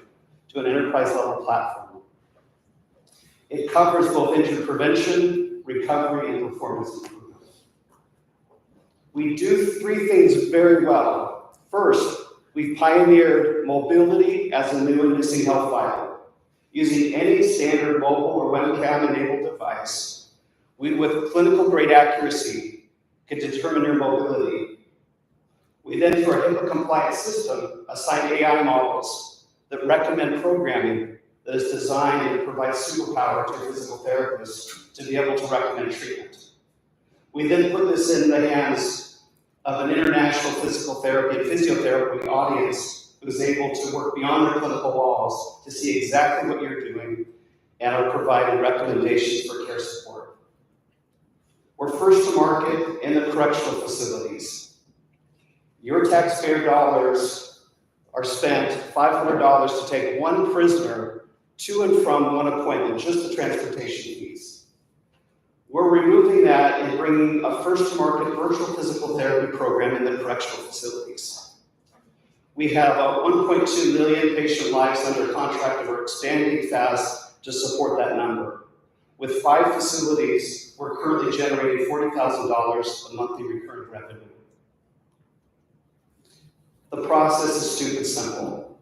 to an enterprise-level platform. It covers both injury prevention, recovery, and performance improvement. We do three things very well. First, we've pioneered mobility as a new and missing health vital. Using any standard mobile or webcam-enabled device, we, with clinical-grade accuracy, can determine your mobility. We then, through our HIPAA-compliant system, assign AI models that recommend programming that is designed to provide superpower to a physical therapist to be able to recommend treatment. We then put this in the hands of an international physical therapy and physiotherapy audience who is able to work beyond their clinical walls to see exactly what you're doing and are providing recommendations for care support. We're first to market in the correctional facilities. Your taxpayer dollars are spent $500 to take one prisoner to and from one appointment, just the transportation fees. We're removing that and bringing a first-to-market virtual physical therapy program in the correctional facilities. We have 1.2 million patient lives under contract, and we're expanding fast to support that number. With 5 facilities, we're currently generating $40,000 a monthly recurring revenue. The process is stupid simple.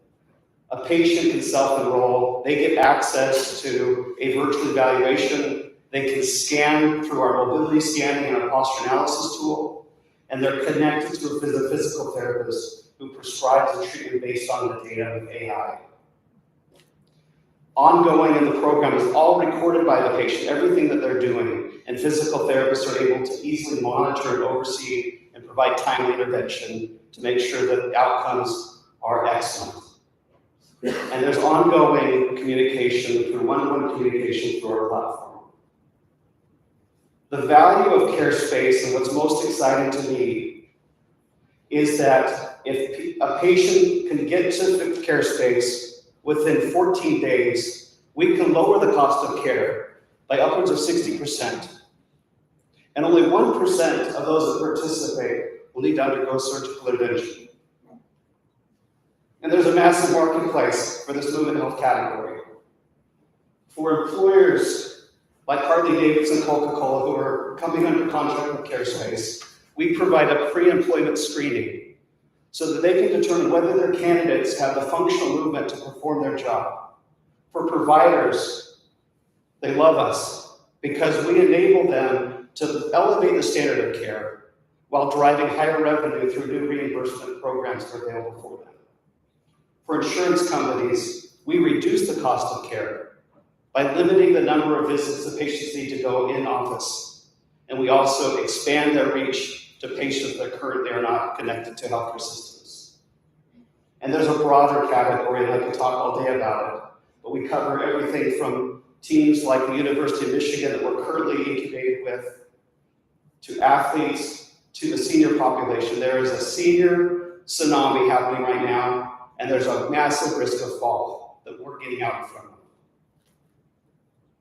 A patient can self-enroll, they get access to a virtual evaluation, they can scan through our mobility scanning and our posture analysis tool, and they're connected to a physical therapist who prescribes the treatment based on the data with AI. Ongoing in the program is all recorded by the patient, everything that they're doing, and physical therapists are able to easily monitor and oversee and provide timely intervention to make sure that the outcomes are excellent. And there's ongoing communication through one-to-one communication through our platform. The value of CareSpace and what's most exciting to me is that if a patient can get to the CareSpace within 14 days, we can lower the cost of care by upwards of 60%. And only 1% of those that participate will need to undergo surgical intervention. And there's a massive marketplace for this movement health category. For employers like Harley-Davidson, Coca-Cola, who are coming under contract with CareSpace, we provide a pre-employment screening so that they can determine whether their candidates have the functional movement to perform their job. For providers, they love us because we enable them to elevate the standard of care while driving higher revenue through new reimbursement programs that are available for them. For insurance companies, we reduce the cost of care by limiting the number of visits the patients need to go in office. And we also expand their reach to patients that currently are not connected to healthcare systems. And there's a broader category, and I could talk all day about it, but we cover everything from teams like the University of Michigan that we're currently incubated with, to athletes, to the senior population. There is a senior tsunami happening right now, and there's a massive risk of fall that we're getting out in front of.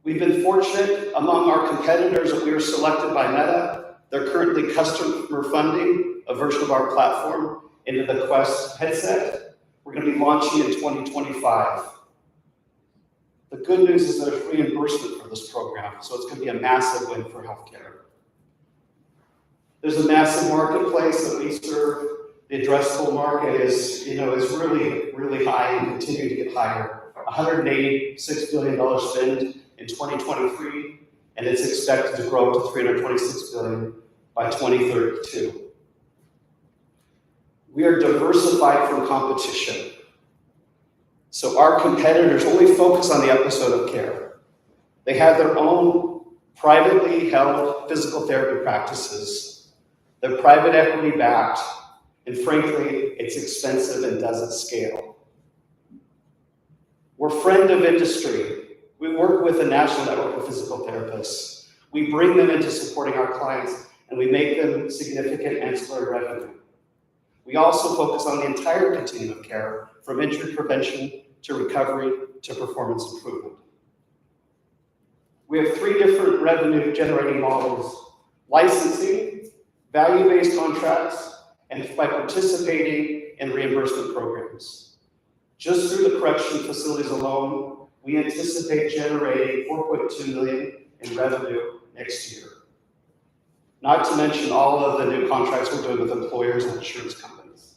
We've been fortunate among our competitors that we were selected by Meta. They're currently customer funding a version of our platform into the Quest headset. We're going to be launching in 2025. The good news is that there's reimbursement for this program, so it's going to be a massive win for healthcare. There's a massive marketplace that we serve. The addressable market is really, really high and continuing to get higher. $186 billion spend in 2023, and it's expected to grow to $326 billion by 2032. We are diversified from competition. So our competitors only focus on the episode of care. They have their own privately held physical therapy practices. They're private equity backed, And frankly, it's expensive and doesn't scale. We're friend of industry. We work with a national network of physical therapists. We bring them into supporting our clients, and we make them significant ancillary revenue. We also focus on the entire continuum of care, from injury prevention to recovery to performance improvement. We have 3 different revenue generating models: licensing, value-based contracts, and by participating in reimbursement programs. Just through the correction facilities alone, we anticipate generating $4.2 million in revenue next year. Not to mention all of the new contracts we're doing with employers and insurance companies.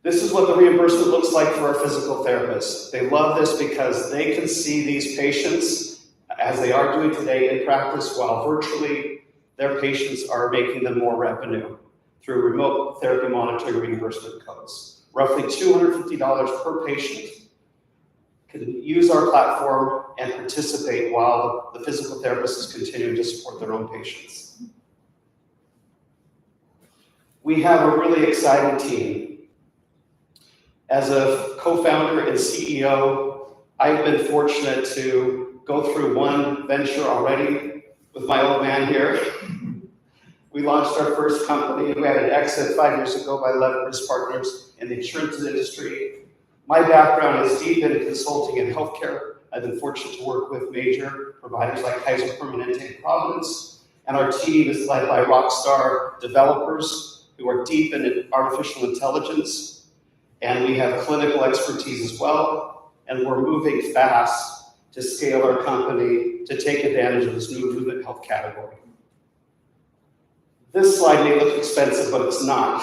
This is what the reimbursement looks like for our physical therapists. They love this because they can see these patients as they are doing today in practice, while virtually their patients are making them more revenue through remote therapy monitoring reimbursement codes. Roughly $250 per patient can use our platform and participate while the physical therapist is continuing to support their own patients. We have a really exciting team. As a co-founder and CEO, I've been fortunate to go through one venture already with my old man here. We launched our first company. We had an exit 5 years ago by leverage partners in the insurance industry. My background is deep in consulting and healthcare. I've been fortunate to work with major providers like Kaiser Permanente and Providence. And our team is led by rock star developers who are deep in artificial intelligence. And we have clinical expertise as well. And we're moving fast to scale our company to take advantage of this new movement health category. This slide may look expensive, but it's not.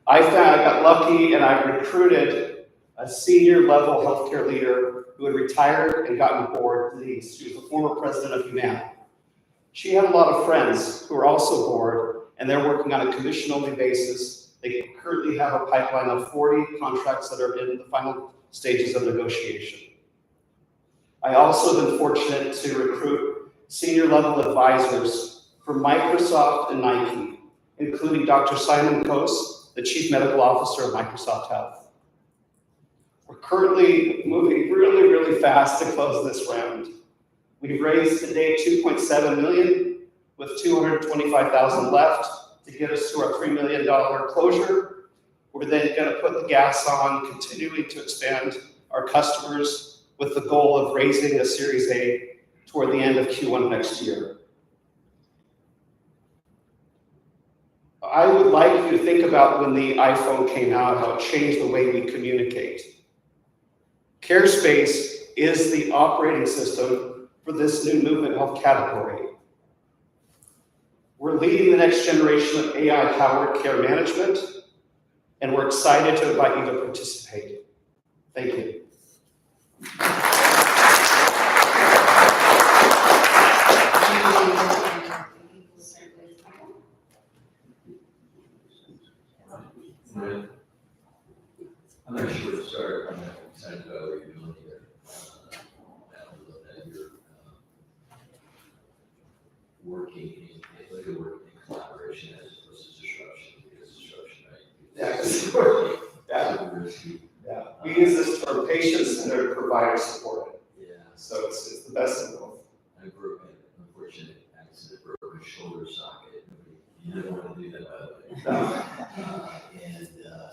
I got lucky and I recruited a senior level healthcare leader who had retired and gotten bored. She was the former president of Humana. She had a lot of friends who are also bored, and they're working on a commission-only basis. They currently have a pipeline of 40 contracts that are in the final stages of negotiation. I also have been fortunate to recruit senior level advisors from Microsoft and Nike, including Dr. Simon Coase, the Chief Medical Officer of Microsoft Health. We're currently moving really, really fast to close this round. We've raised to date $2.7 million, with $225,000 left to get us to our $3 million closure. We're then going to put the gas on, continuing to expand our customers with the goal of raising a Series A toward the end of Q1 next year. I would like you to think about when the iPhone came out, how it changed the way we communicate. CareSpace is the operating system for this new movement health category. We're leading the next generation of AI-powered care management, and we're excited to invite you to participate. Thank you. I'm not sure where to start. I'm excited about what you're doing here. I love that you're working in collaboration as opposed to disruption, because disruption, right? Yeah. We use this for patient-centered provider support. Yeah. So it's the best of both. I broke an unfortunate accident, broke a shoulder socket. You didn't want to do that, by the way.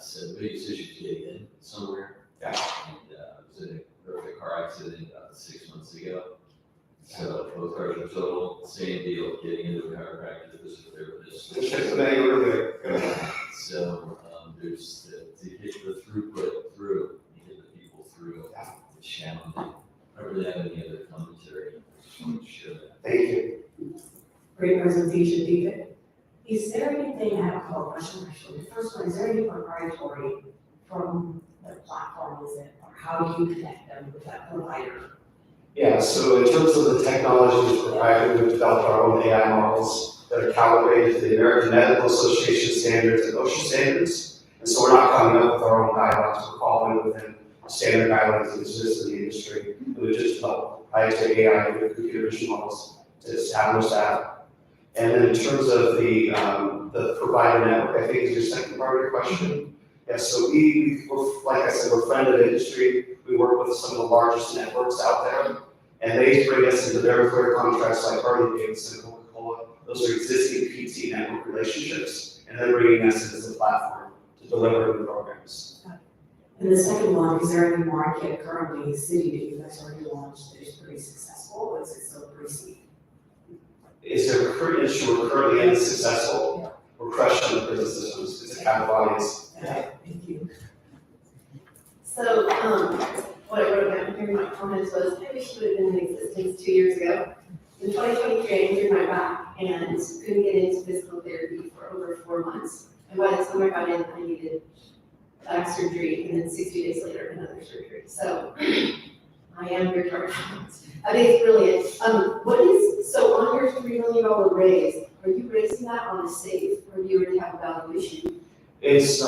So the big decision to get in somewhere. Yeah. And was in a horrific car accident about 6 months ago. So both cars were total, same deal, getting into a chiropractor, physical therapist. So there's to get the throughput through, you get the people through, it's challenging. I don't really have any other commentary. I just wanted to share that. Thank you. Great presentation, David. Is there anything, I have a couple of questions actually. The first one, is there any proprietary from the platform, is it, or how do you connect them with that provider? Yeah, so in terms of the technology proprietary, we've developed our own AI models that are calibrated to the American Medical Association standards and OSHA standards. And so we're not coming up with our own guidelines, we're following within standard guidelines that exist in the industry. And we've just developed proprietary AI and computer vision models to establish that. And then in terms of the provider network, I think is your second part of your question. Yeah, so we're, like I said, we're friend of the industry. We work with some of the largest networks out there, and they bring us into their clear contracts like Harley-Davidson, Coca-Cola. Those are existing PT network relationships, and they're bringing us as a platform to deliver the programs. And the second one, is there any market currently in the city that you guys already launched that is pretty successful, or is it still pre-seed? Is there a current issue we're currently in successful? We're crushed on the prison systems. It's a kind of audience. Okay, thank you. So, what I wrote down here in my comments was, I wish it would have been in existence 2 years ago. In 2023, I injured my back and couldn't get into physical therapy for over 4 months. And by the time I got in, I needed back surgery, and then 60 days later, another surgery. So, I am very hard. I think it's brilliant. So on your $3 million raise, are you raising that on a safe, or do you already have a valuation? It's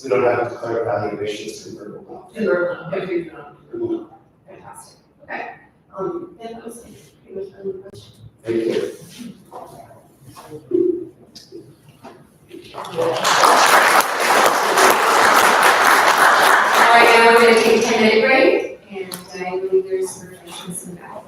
we don't have to declare valuation, it's convertible. Convertible. Fantastic. Okay. And that was pretty much my only question. Thank you. All right, now we're gonna take a 10-minute break, and I believe there's some refreshments in the back.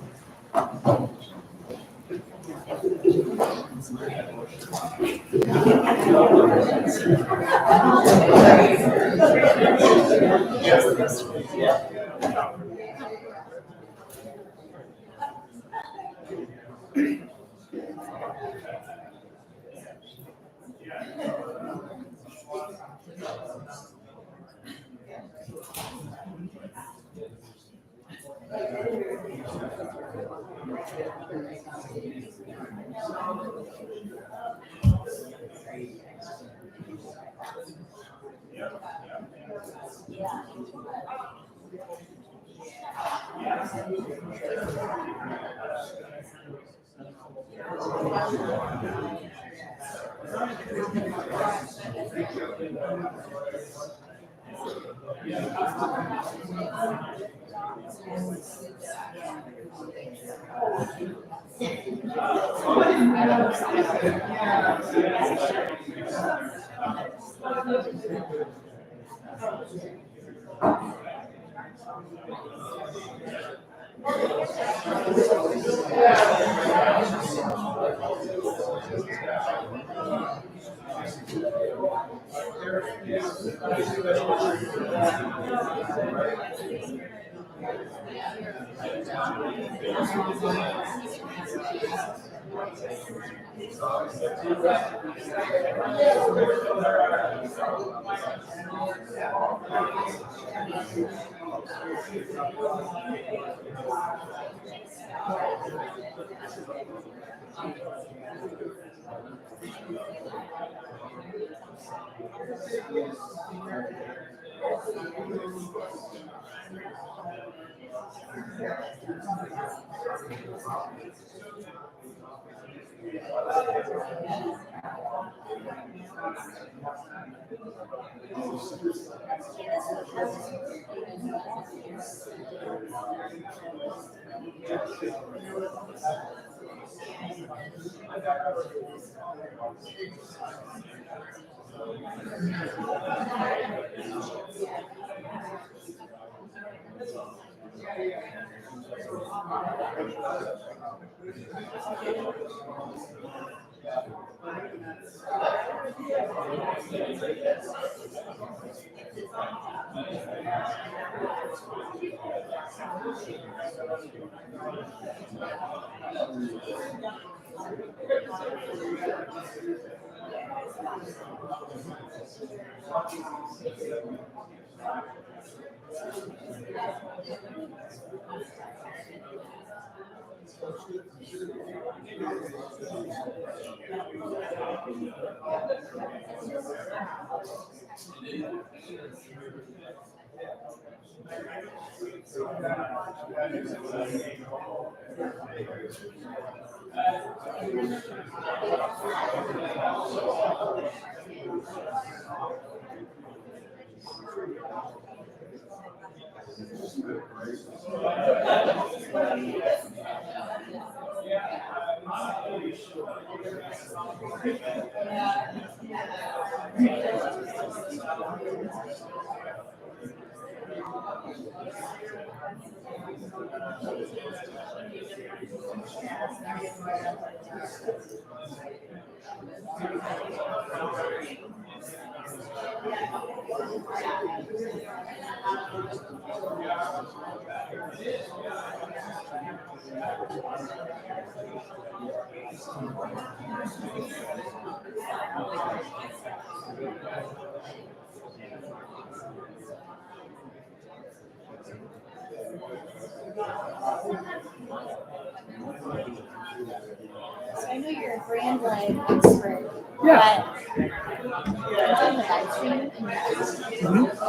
So I know you're a brand live expert, Yeah. but I'm doing a live stream and can I just show you?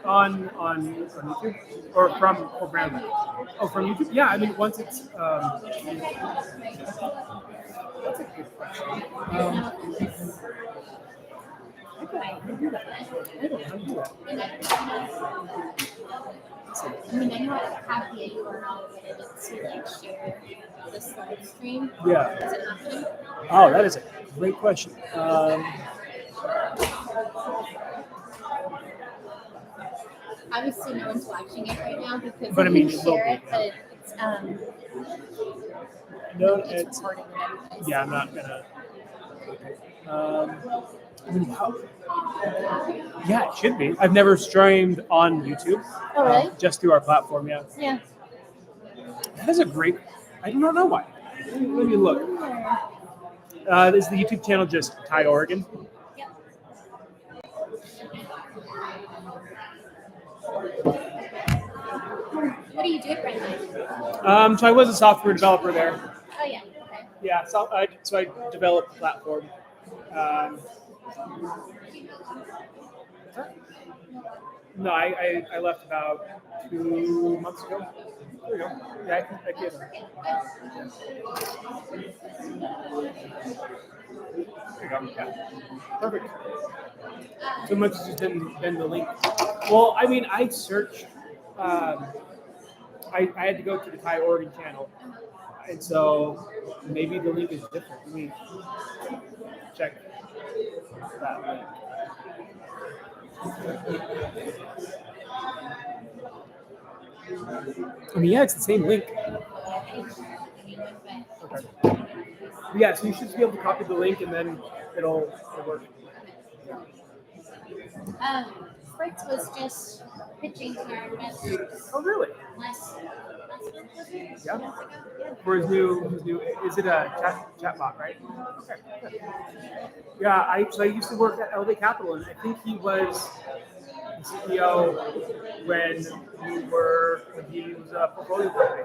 On YouTube or from brand new? Oh, from YouTube? Yeah, I mean once it's that's a good question. I can do that. I don't know how to do that. I mean, I know I have the URL, but I need to like share this live stream. Yeah. Is it an option? Oh, that is a great question. Obviously, no one's watching it right now because But I I mean, can it will share be. it, but No, it's recording and everything. yeah, I'm not gonna. I mean, yeah, it should be. I've never streamed on YouTube. Oh, really? Just through our platform, yeah. Yeah. That is a great. I do not know why. Let me look. Is the YouTube channel just Ty Oregon? Yep. What do you do at Brandon? So I was a software developer there. Oh, yeah. Okay. Yeah, so I developed the platform. No, I left about 2 months ago. There we go. Yeah, I did. There you go. Yeah. Perfect. 2 months has just been the link. Well, I mean, I searched. I had to go to the Thai Oregon channel, and so maybe the link is different. Let me check that link. I mean, yeah, it's the same link. Okay. Yeah, so you should be able to copy the link, and then it'll work. Fritz was just pitching to our investors Oh, really? last month, was it? Yeah. 2 months ago? Yeah. For his new, is it a chatbot, right? Okay. Good. Yeah, I used to work at LA Capital, and I think he was the CEO when he was a portfolio company,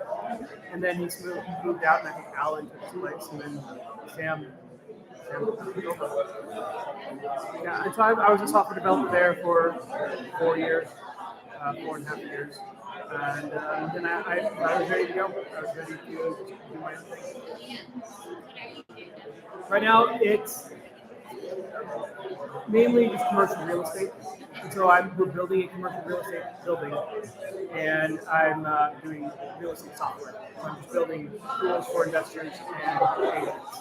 and then he's moved out, and I think Alan took his place, and then Sam took over. Yeah, and so I was a software developer there for 4 years, 4.5 years. And then I was ready to go. I was ready to do my own thing. Right now, it's mainly just commercial real estate. And so we're building a commercial real estate building, and I'm doing real estate software. So I'm just building tools for investors and agents.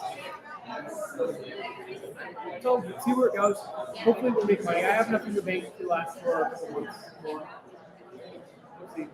So see where it goes. Hopefully we'll make money. I have enough in the bank to last for a couple months more. We'll see.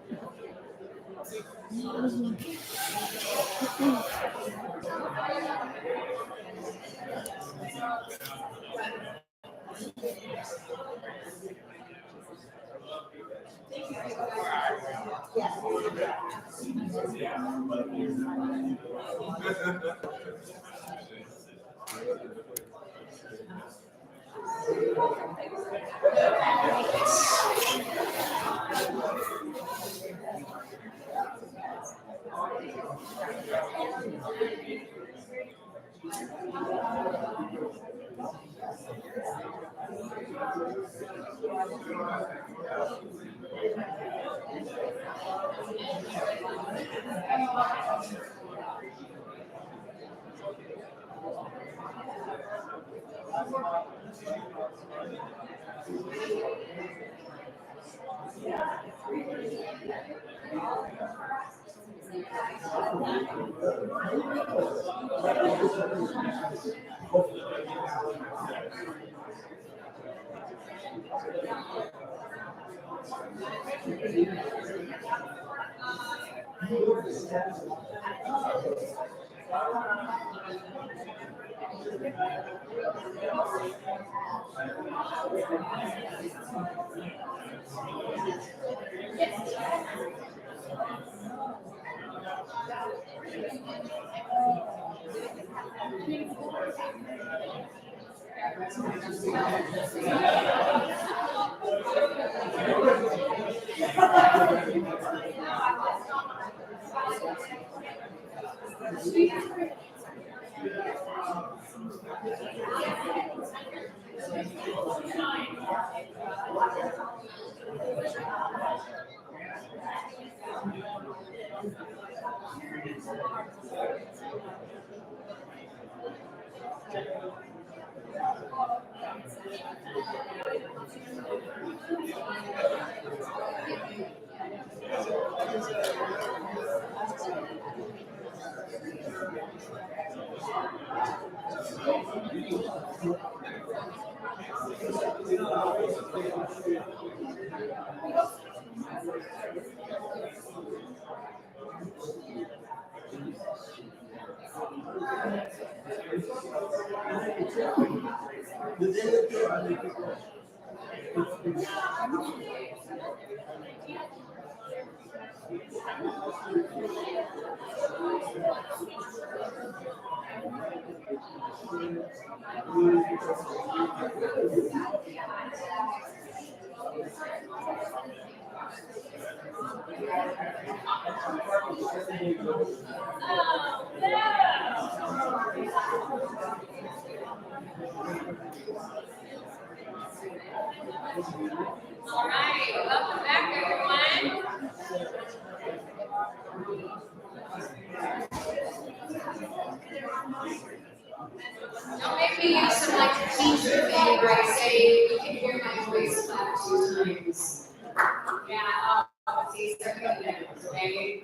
All right, welcome back, everyone. Don't make me use some like teacher thing where I say you can hear my voice clap 2 times. Yeah, see, start doing that, okay?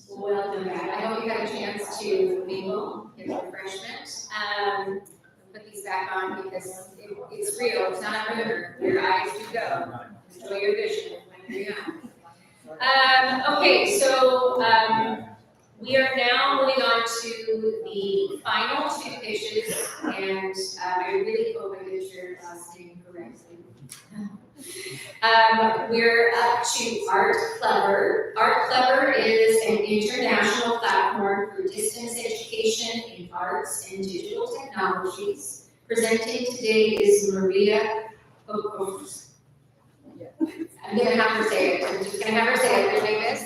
Welcome back. I hope you had a chance to mingle, get refreshment. Put these back on because it's real, it's not a rumor. Your eyes do go. Enjoy your vision. Okay, so we are now moving on to the final 2 pitches, and I really hope I get your last name correctly. We're up to Art Clever. Art Clever is an international platform for distance education in arts and digital technologies. Presenting today is Maria Pokrovska. I'm gonna have her say it. I'm just gonna have her say it like this.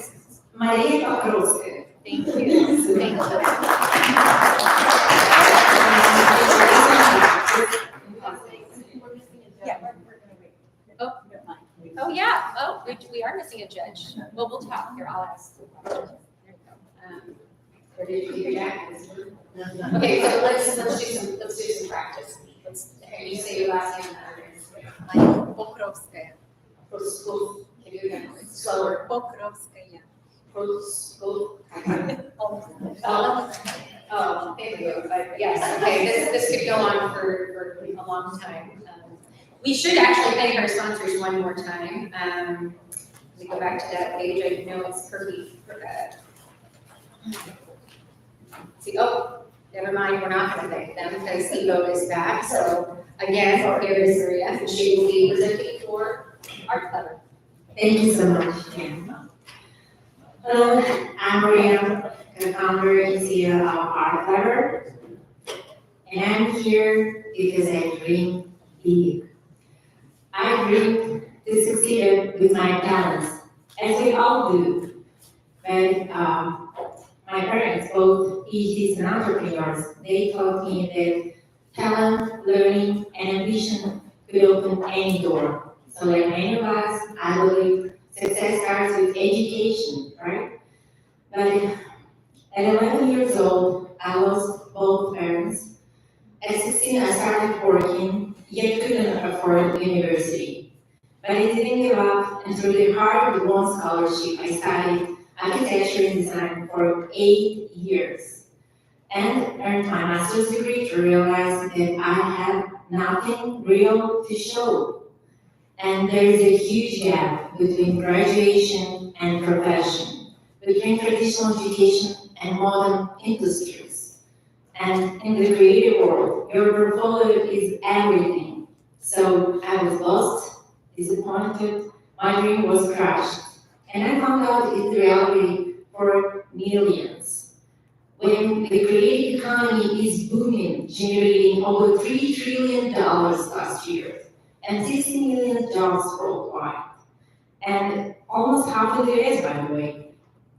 Maria Pokrovska. Thank you. Thank you. Oh, yeah. Oh, we are missing a judge. Well, we'll talk here. I'll ask. There you go. Where did you get your jacket? Okay, so let's do some practice. Can you say your last name? Pokrovskaya. Can you do that slower? Pokrovskaya. Oh, there we go. But yes, okay, this could go on for a long time. We should actually thank our sponsors one more time. Let me go back to that page. I know it's pretty. See, oh, never mind. We're not going to thank them because Evo is back. So again, here is Maria, and she will be presenting for Art Clever. Thank you so much, Jen. Hello, I'm Maria, the founder and CEO of Art Clever. And I'm here because I dream big. I dream to succeed with my talents, as we all do. But my parents, both PhDs and entrepreneurs, they taught me that talent, learning, and ambition could open any door. So like many of us, I believe success starts with education, right? But at 11 years old, I lost both parents. At 16, I started working, yet couldn't afford university. But I didn't give up, and through the hard-won scholarship I studied, architecture and design for 8 years and earned my master's degree to realize that I had nothing real to show. And there is a huge gap between graduation and profession, between traditional education and modern industries. And in the creative world, your portfolio is everything. So I was lost, disappointed, my dream was crushed. And I found out it's reality for millions. When the creative economy is booming, generating over $3 trillion last year, and 60 million jobs worldwide, and almost half of the US, by the way.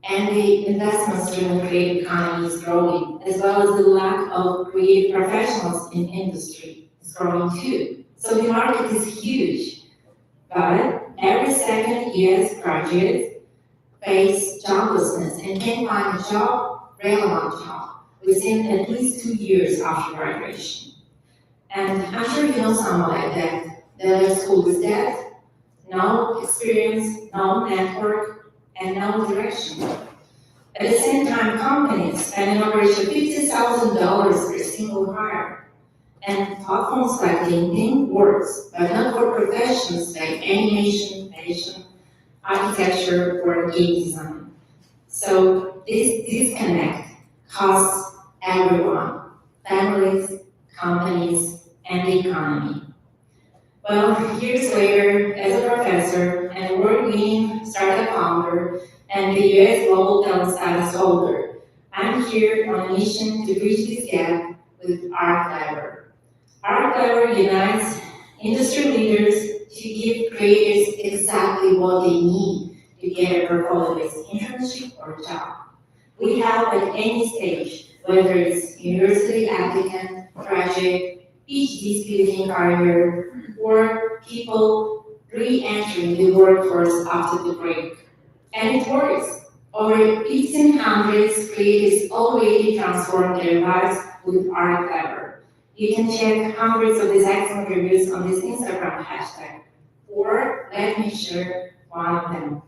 And the investments in the creative economy is growing, as well as the lack of creative professionals in industry is growing too. So the market is huge, but every second US graduate face joblessness and can't find a job, relevant job, within at least 2 years after graduation. And I'm sure you know someone like that. The school is dead, no experience, no network, and no direction. At the same time, companies spend an average of $50,000 per single hire. And platforms like LinkedIn works, but not for professions like animation, fashion, architecture, or game design. So this disconnect costs everyone, families, companies, and the economy. Well, years later, as a professor and award-winning startup founder and the US Global Talent Status holder, I'm here on a mission to bridge this gap with ArtClever. ArtClever unites industry leaders to give creators exactly what they need to get a portfolio-based internship or job. We help at any stage, whether it's university applicant, graduate, PhD student career, or people re-entering the workforce after the break. And it works. Over 1,500 creatives already transformed their lives with ArtClever. You can check hundreds of these excellent reviews on this Instagram hashtag, or let me share one of them.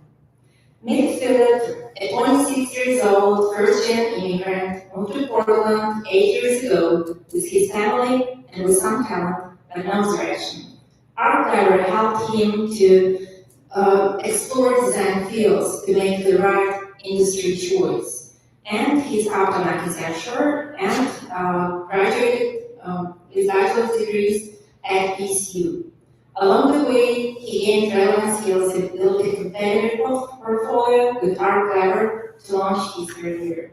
Meet Philip, a 26 years old, first-gen immigrant, moved to Portland 8 years ago with his family and with some talent, but no direction. ArtClever helped him to explore design fields to make the right industry choice. And he's out on architecture and graduated with bachelor's degrees at ECU. Along the way, he gained relevant skills and built a competitive portfolio with ArtClever to launch his career.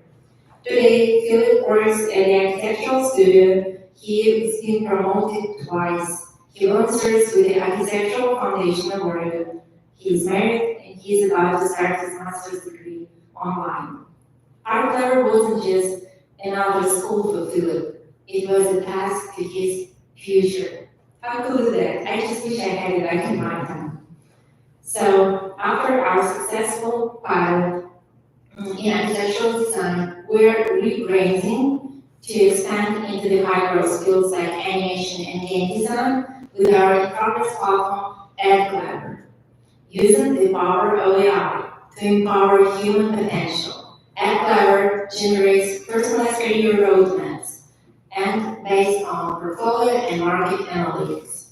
Today, Philip works at the architectural studio. He has been promoted twice. He volunteers with the Architectural Foundation of Oregon. He's married and he's about to start his master's degree online. ArtClever wasn't just another school for Philip. It was a path to his future. How cool is that? I just wish I had it back in my time. So after our successful pilot in architectural design, we're rebranding to expand into the high-growth skills like animation and game design with our in-progress platform, ArtClever. Using the power of AI to empower human potential, ArtClever generates personalized career roadmaps and based on portfolio and market analytics.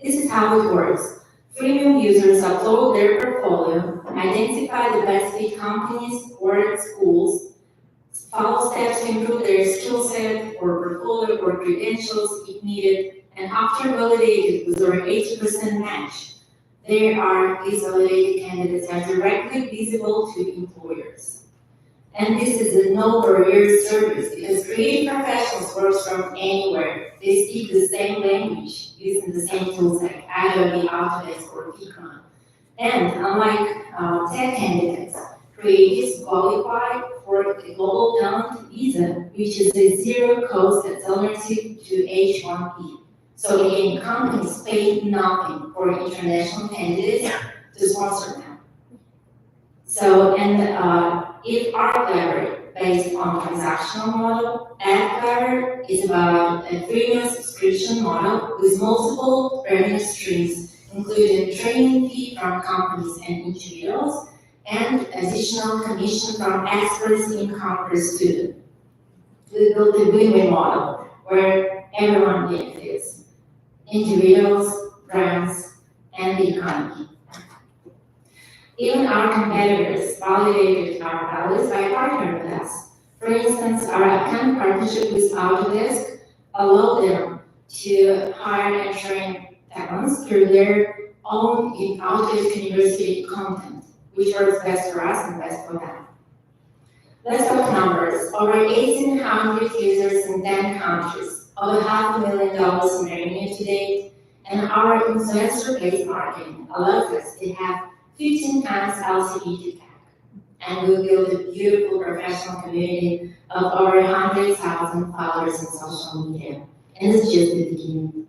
This is how it works. Freemium users upload their portfolio, identify the best fit companies or schools, follow steps to improve their skill set or portfolio or credentials if needed, and after validated with over 80% match, these validated candidates are directly visible to employers. And this is a no-barrier service because creative professionals work from anywhere. They speak the same language using the same tools like Adobe, Autodesk, or Figma. And unlike tech candidates, creatives qualify for the Global Talent Visa, which is a zero-cost alternative to H-1B. So again, companies pay nothing for international candidates to sponsor them. So, if ArtClever based on transactional model, ArtClever is about a freemium subscription model with multiple revenue streams, including training fee from companies and individuals, and additional commission from experts in Congress too. We built a win-win model where everyone benefits, individuals, brands, and the economy. Even our competitors validated our values by partnering with us. For instance, our upcoming partnership with Autodesk allowed them to hire and train talents through their own Autodesk University content, which works best for us and best for them. Let's talk numbers. Over 1,800 users in 10 countries, over $500,000 in revenue to date, and our influencer-based marketing allows us to have 15 times LTV to CAC. And we build a beautiful professional community of over 100,000 followers in social media. And it's just the beginning.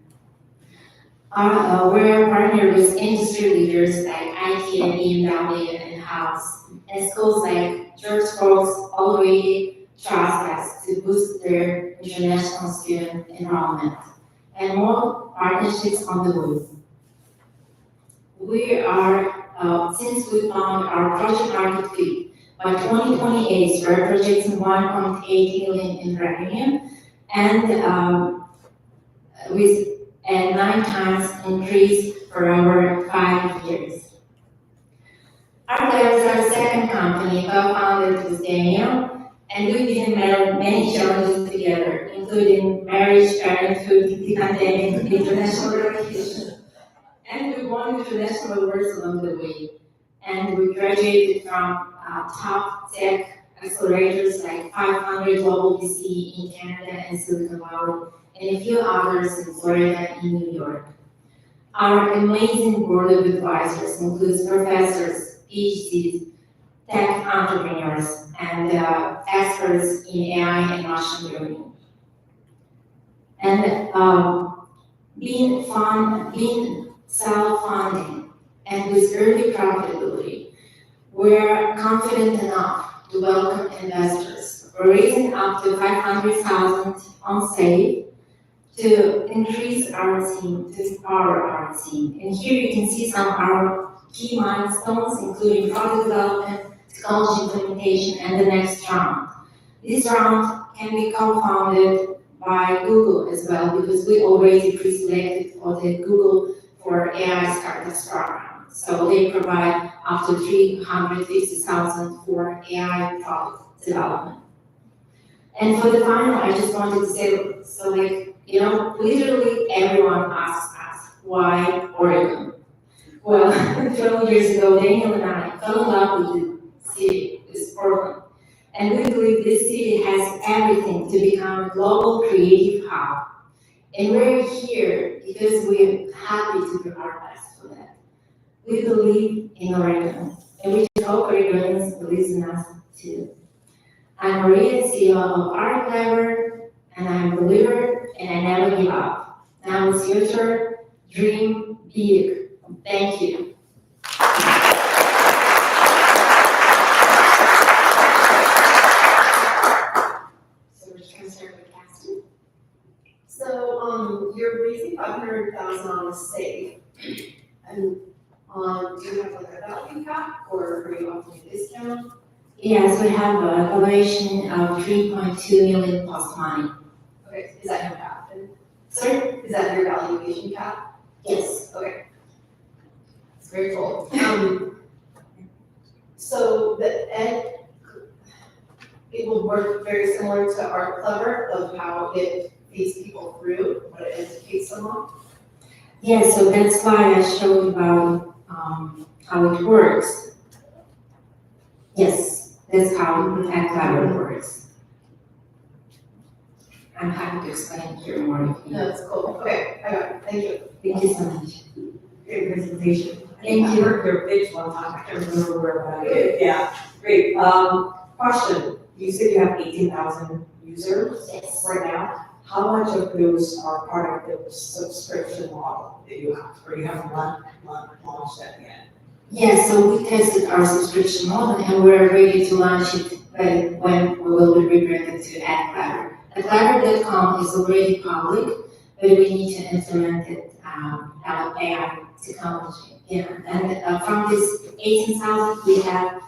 We're partnered with industry leaders like IT and BMW in-house, and schools like George Fox already trust us to boost their international student enrollment, and more partnerships on the way. We are, since we found our project market fit, by 2028, we're projecting 1.8 million in revenue, and with a 9 times increase for over 5 years. Our is our second company, co-founded with Daniel, and we've been many challenges together, including marriage, parenthood, the pandemic, international relocation, and we won international awards along the way. And we graduated from top tech accelerators like 500 Global VC in Canada and Silicon Valley, and a few others in Florida and New York. Our amazing board of advisors includes professors, PhDs, tech entrepreneurs, and experts in AI and machine learning. And being self-funding and with early profitability, we're confident enough to welcome investors. We're raising up to $500,000 on SAFE to increase our team, to empower our team. And here you can see some of our key milestones, including product development, technology implementation, and the next round. This round can be co-founded by Google as well, because we already pre-selected for the Google for AI Startups program. So they provide up to $350,000 for AI product development. And for the final, I just wanted to say, so literally everyone asks us, why Oregon? Well, 12 years ago, Daniel and I fell in love with the city, with Portland. And we believe this city has everything to become a global creative hub. And we're here because we're happy to do our best for that. We believe in Oregon, and we hope Oregonians believe in us too. I'm Maria, CEO of Clever, and I'm a believer, and I never give up. Now it's your turn. Dream big. Thank you. So we're just gonna start with casting. So, you're raising 500,000 on the safe, and do you have like a value cap, or are you offering a discount? Yes, we have a valuation of 3.2 million plus money. Okay, is that your cap? Sorry? Is that your valuation cap? Yes. Okay. It's very cool. So it will work very similar to Art Clever of how it feeds people through, what it educates them on. Yeah, so that's why I showed about how it works. Yes, that's how Clever works. I'm happy to explain here more if you No, that's cool. Okay, I got it. Thank you. Thank you so much. Great presentation. Thank I you. heard your pitch one time, I can't remember where, but I did, yeah, great. Question, you said you have 18,000 users Yes. right now. How much of those are part of the subscription model that you have, or you haven't launched that yet? Yeah, so we tested our subscription model and we're ready to launch it when we will be rebranded to AdClever. AdClever.com is already public, but we need to implement it, our AI technology. Yeah, and from this 18,000, we have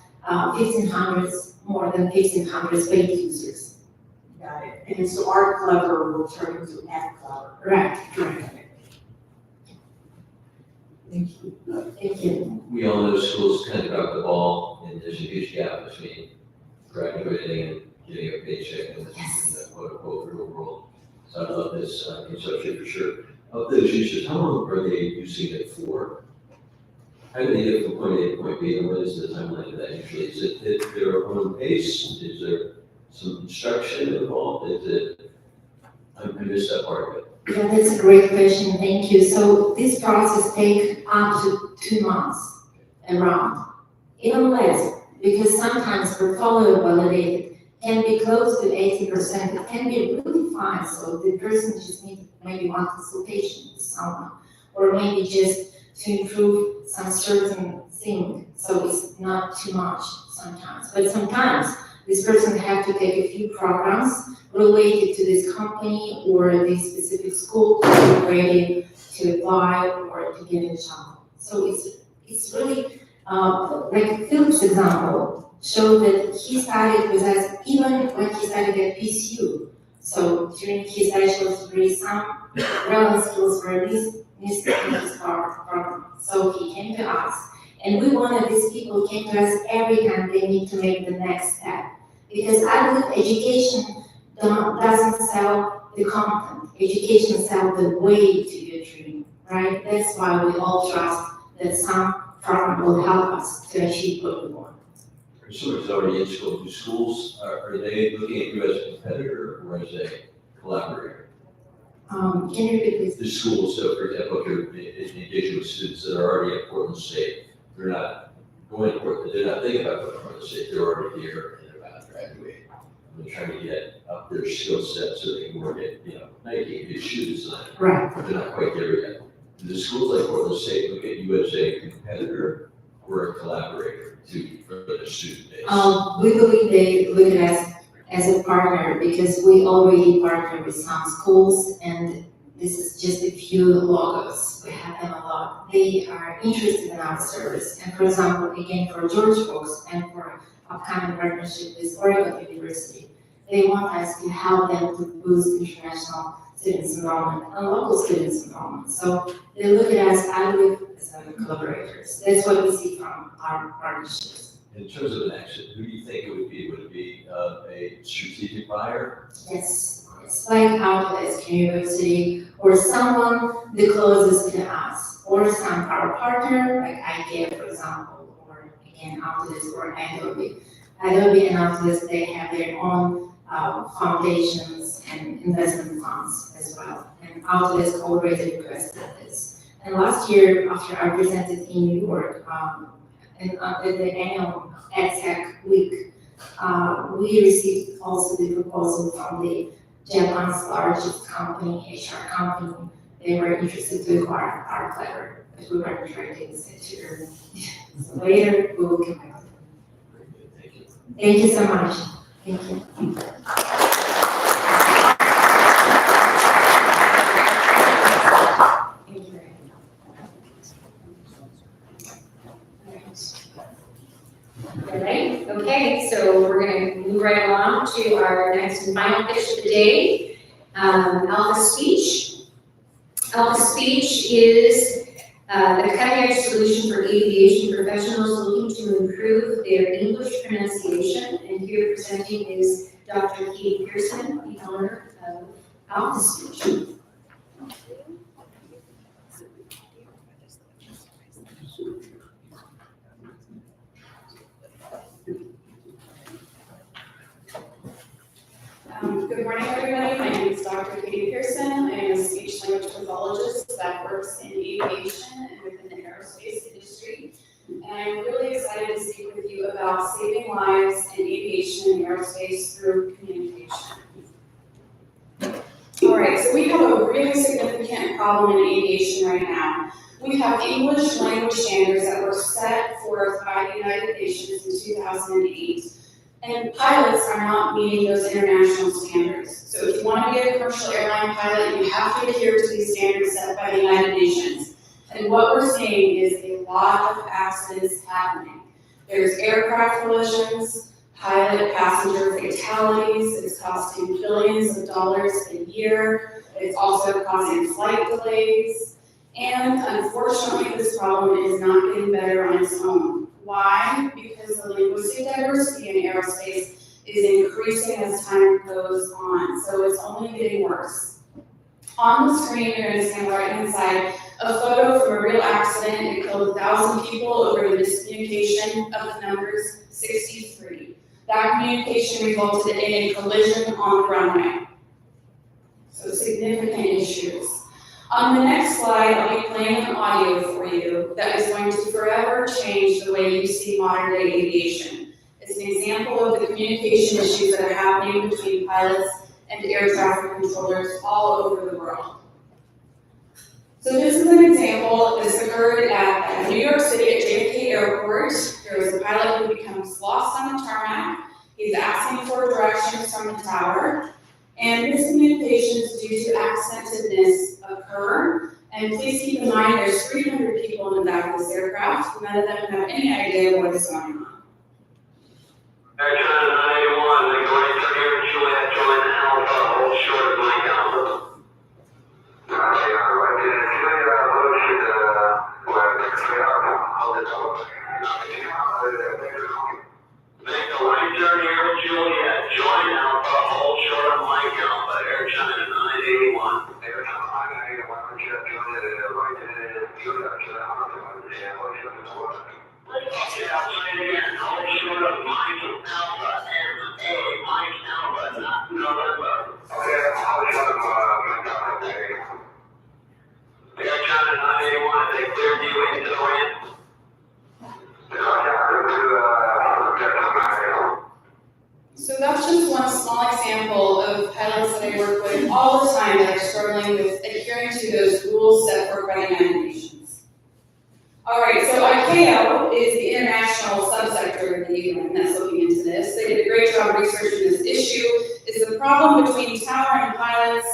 more than 1,500 paid users. Got it. And so Art Clever will turn into Act Clever. Right. Thank you. Thank you. We all know schools kind of drop the ball, and there's a huge gap between graduating and getting a paycheck in the quote unquote real world. So I love this conception for sure. Of those users, how long are they using it for? How do they get from point A to point B, and what is the timeline of that usually? Is it at their own pace? Is there some instruction involved? Is it, I missed that part of it. Yeah, that's a great question, thank you. So this process takes up to 2 months around, even less, because sometimes portfolio validated can be close to 80%. It can be really fine, so the person just needs maybe one consultation with someone, or maybe just to improve some certain thing, so it's not too much sometimes. But sometimes this person have to take a few programs related to this company or this specific school to be ready to apply or to get a job. So it's really like Philip's example showed that he started with us even when he started at PCU. So during his bachelor's degree, some relevant skills were missing in his program. So he came to us, and we wanted these people came to us every time they need to make the next step. Because I believe education doesn't sell the content. Education sells the way to your dream, right? That's why we all trust that some program will help us to achieve what we want. For someone who's already in school, do schools, are they looking at you as a competitor or as a collaborator? Can you repeat this? The schools, so for example, if you're engaging with students that are already at Portland State, they're not going to Portland, they're not thinking about going to Portland State, they're already here and they're about to graduate. They're trying to get up their skill set so they can work at, Nike, good shoe design. Right. But they're not quite there yet. Do the schools like Portland State look at you as a competitor or a collaborator for the student base? We believe they look at us as a partner because we already partner with some schools, and this is just a few logos. We have them a lot. They are interested in our service. And for example, again, for George folks and for upcoming partnership with Oregon University, they want us to help them to boost international students enrollment and local students enrollment. So they look at us, I believe, as collaborators. That's what we see from our partnerships. In terms of an exit, who do you think it would be? Would it be a strategic buyer? Yes, it's like Outlet University, or someone the closest to us, or some our partner, like IKEA, for example, or again, Outlet or Adobe. Adobe and Outlet, they have their own foundations and investment funds as well. And Outlet already requested this. And last year, after I presented in New York, and at the annual EdTech week, we received also the proposal from the Japan's largest company, HR company. They were interested to acquire our Clever, but we weren't ready to say to her. So later, we will come back. Very good, thank you. Thank you so much. Thank you. Thank you. All right, okay, so we're gonna move right along to our next and final pitch of the day, Alpha Speech. Alpha Speech is the cutting-edge solution for aviation professionals looking to improve their English pronunciation. And here presenting is Dr. Katie Pearson, the owner of Alpha Speech. Good morning, everybody. My name is Dr. Katie Pearson. I am a speech language pathologist that works in aviation and within the aerospace industry. And I'm really excited to speak with you about saving lives in aviation and aerospace through communication. All right, so we have a really significant problem in aviation right now. We have English language standards that were set forth by the United Nations in 2008. And pilots are not meeting those international standards. So if you want to be a commercial airline pilot, you have to adhere to these standards set by the United Nations. And what we're seeing is a lot of accidents happening. There's aircraft collisions, pilot passenger fatalities, it's costing billions of dollars a year. It's also causing flight delays. And unfortunately, this problem is not getting better on its own. Why? Because the linguistic diversity in aerospace is increasing as time goes on, so it's only getting worse. On the screen, you're going to see on the right-hand side a photo from a real accident. It killed 1,000 people over the miscommunication of the numbers 63. That communication resulted in a collision on the runway. So significant issues. On the next slide, I'll be playing an audio for you that is going to forever change the way you see modern day aviation. It's an example of the communication issues that are happening between pilots and air traffic controllers all over the world. So this is an example. This occurred at New York City at JFK Airport. There was a pilot who becomes lost on the tarmac. He's asking for directions from the tower. And miscommunications due to accidentedness occur. And please keep in mind there's 300 people in the back of this aircraft. None of them have any idea what is going on. Air China 981, the great Premier Juliet, join Alpha, hold short of Mike Alpha. Make a right turn here with Juliet, join Alpha, hold short of Mike Alpha, Air China 981. Air China 981, Juliet, right turn, Okay, I'll say it again. Hold short of Mike Alpha, M-A, Mike Alpha, not November. Okay, hold short of Mike Alpha, Air China 981, they cleared you into the wind. So that's just one small example of pilots that I work with all the time that are struggling with adhering to those rules set forth by the United Nations. All right, so ICAO is the international subsector of the UN that's looking into this. They did a great job researching this issue. Is the problem between tower and pilots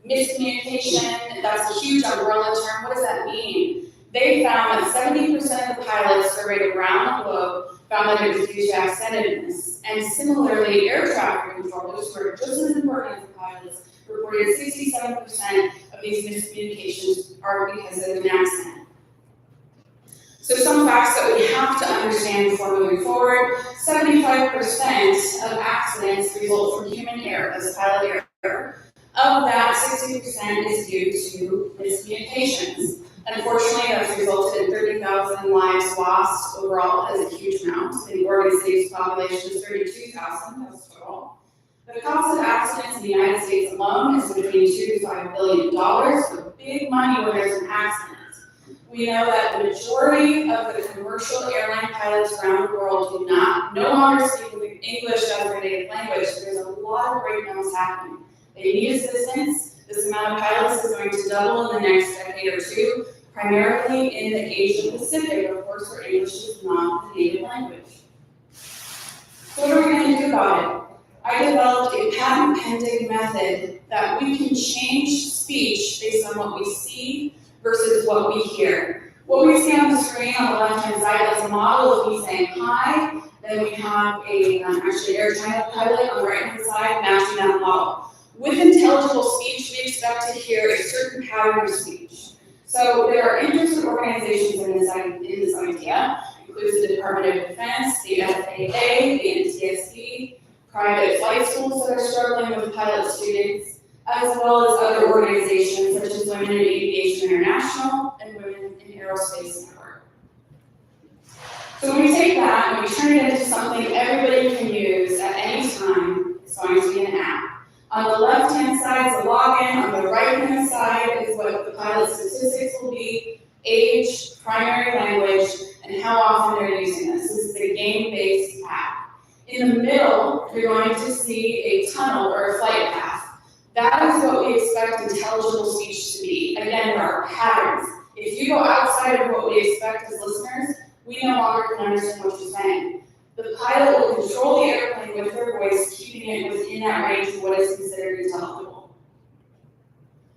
miscommunication? That's a huge umbrella term. What does that mean? They found that 70% of the pilots surveyed around the globe found that it was due to accidentedness. And similarly, air traffic controllers, who are just as important as the pilots, reported 67% of these miscommunications are because of an accident. So some facts that we have to understand before moving forward: 75% of accidents result from human error, as pilot error. Of that, 60% is due to miscommunications. Unfortunately, that's resulted in 30,000 lives lost overall. As a huge amount. The Oregon State's population is 32,000, that's total. The cost of accidents in the United States alone is between $2 to $5 billion, so big money when there's an accident. We know that the majority of the commercial airline pilots around the world do no longer speak English as their native language. There's a lot of breakdowns happening. They need assistance. This amount of pilots is going to double in the next decade or two, primarily in the Asia Pacific, of course, where English is not the native language. So what are we going to do about it? I developed a patent-pending method that we can change speech based on what we see versus what we hear. What we see on the screen on the left-hand side, that's a model of me saying hi. Then we have actually Air China pilot on the right-hand side matching that model. With intelligible speech, we expect to hear a certain pattern of speech. So there are interested organizations in this idea, includes the Department of Defense, the FAA, the NTSB, private flight schools that are struggling with pilot students, as well as other organizations such as Women in Aviation International and Women in Aerospace Network. So when we take that and we turn it into something everybody can use at any time, it's going to be an app. On the left-hand side is the login, on the right-hand side is what the pilot statistics will be, age, primary language, and how often they're using this. This is a game-based app. In the middle, you're going to see a tunnel or a flight path. That is what we expect intelligible speech to be. Again, there are patterns. If you go outside of what we expect as listeners, we no longer can understand what you're saying. The pilot will control the airplane with their voice, keeping it within that range of what is considered intelligible.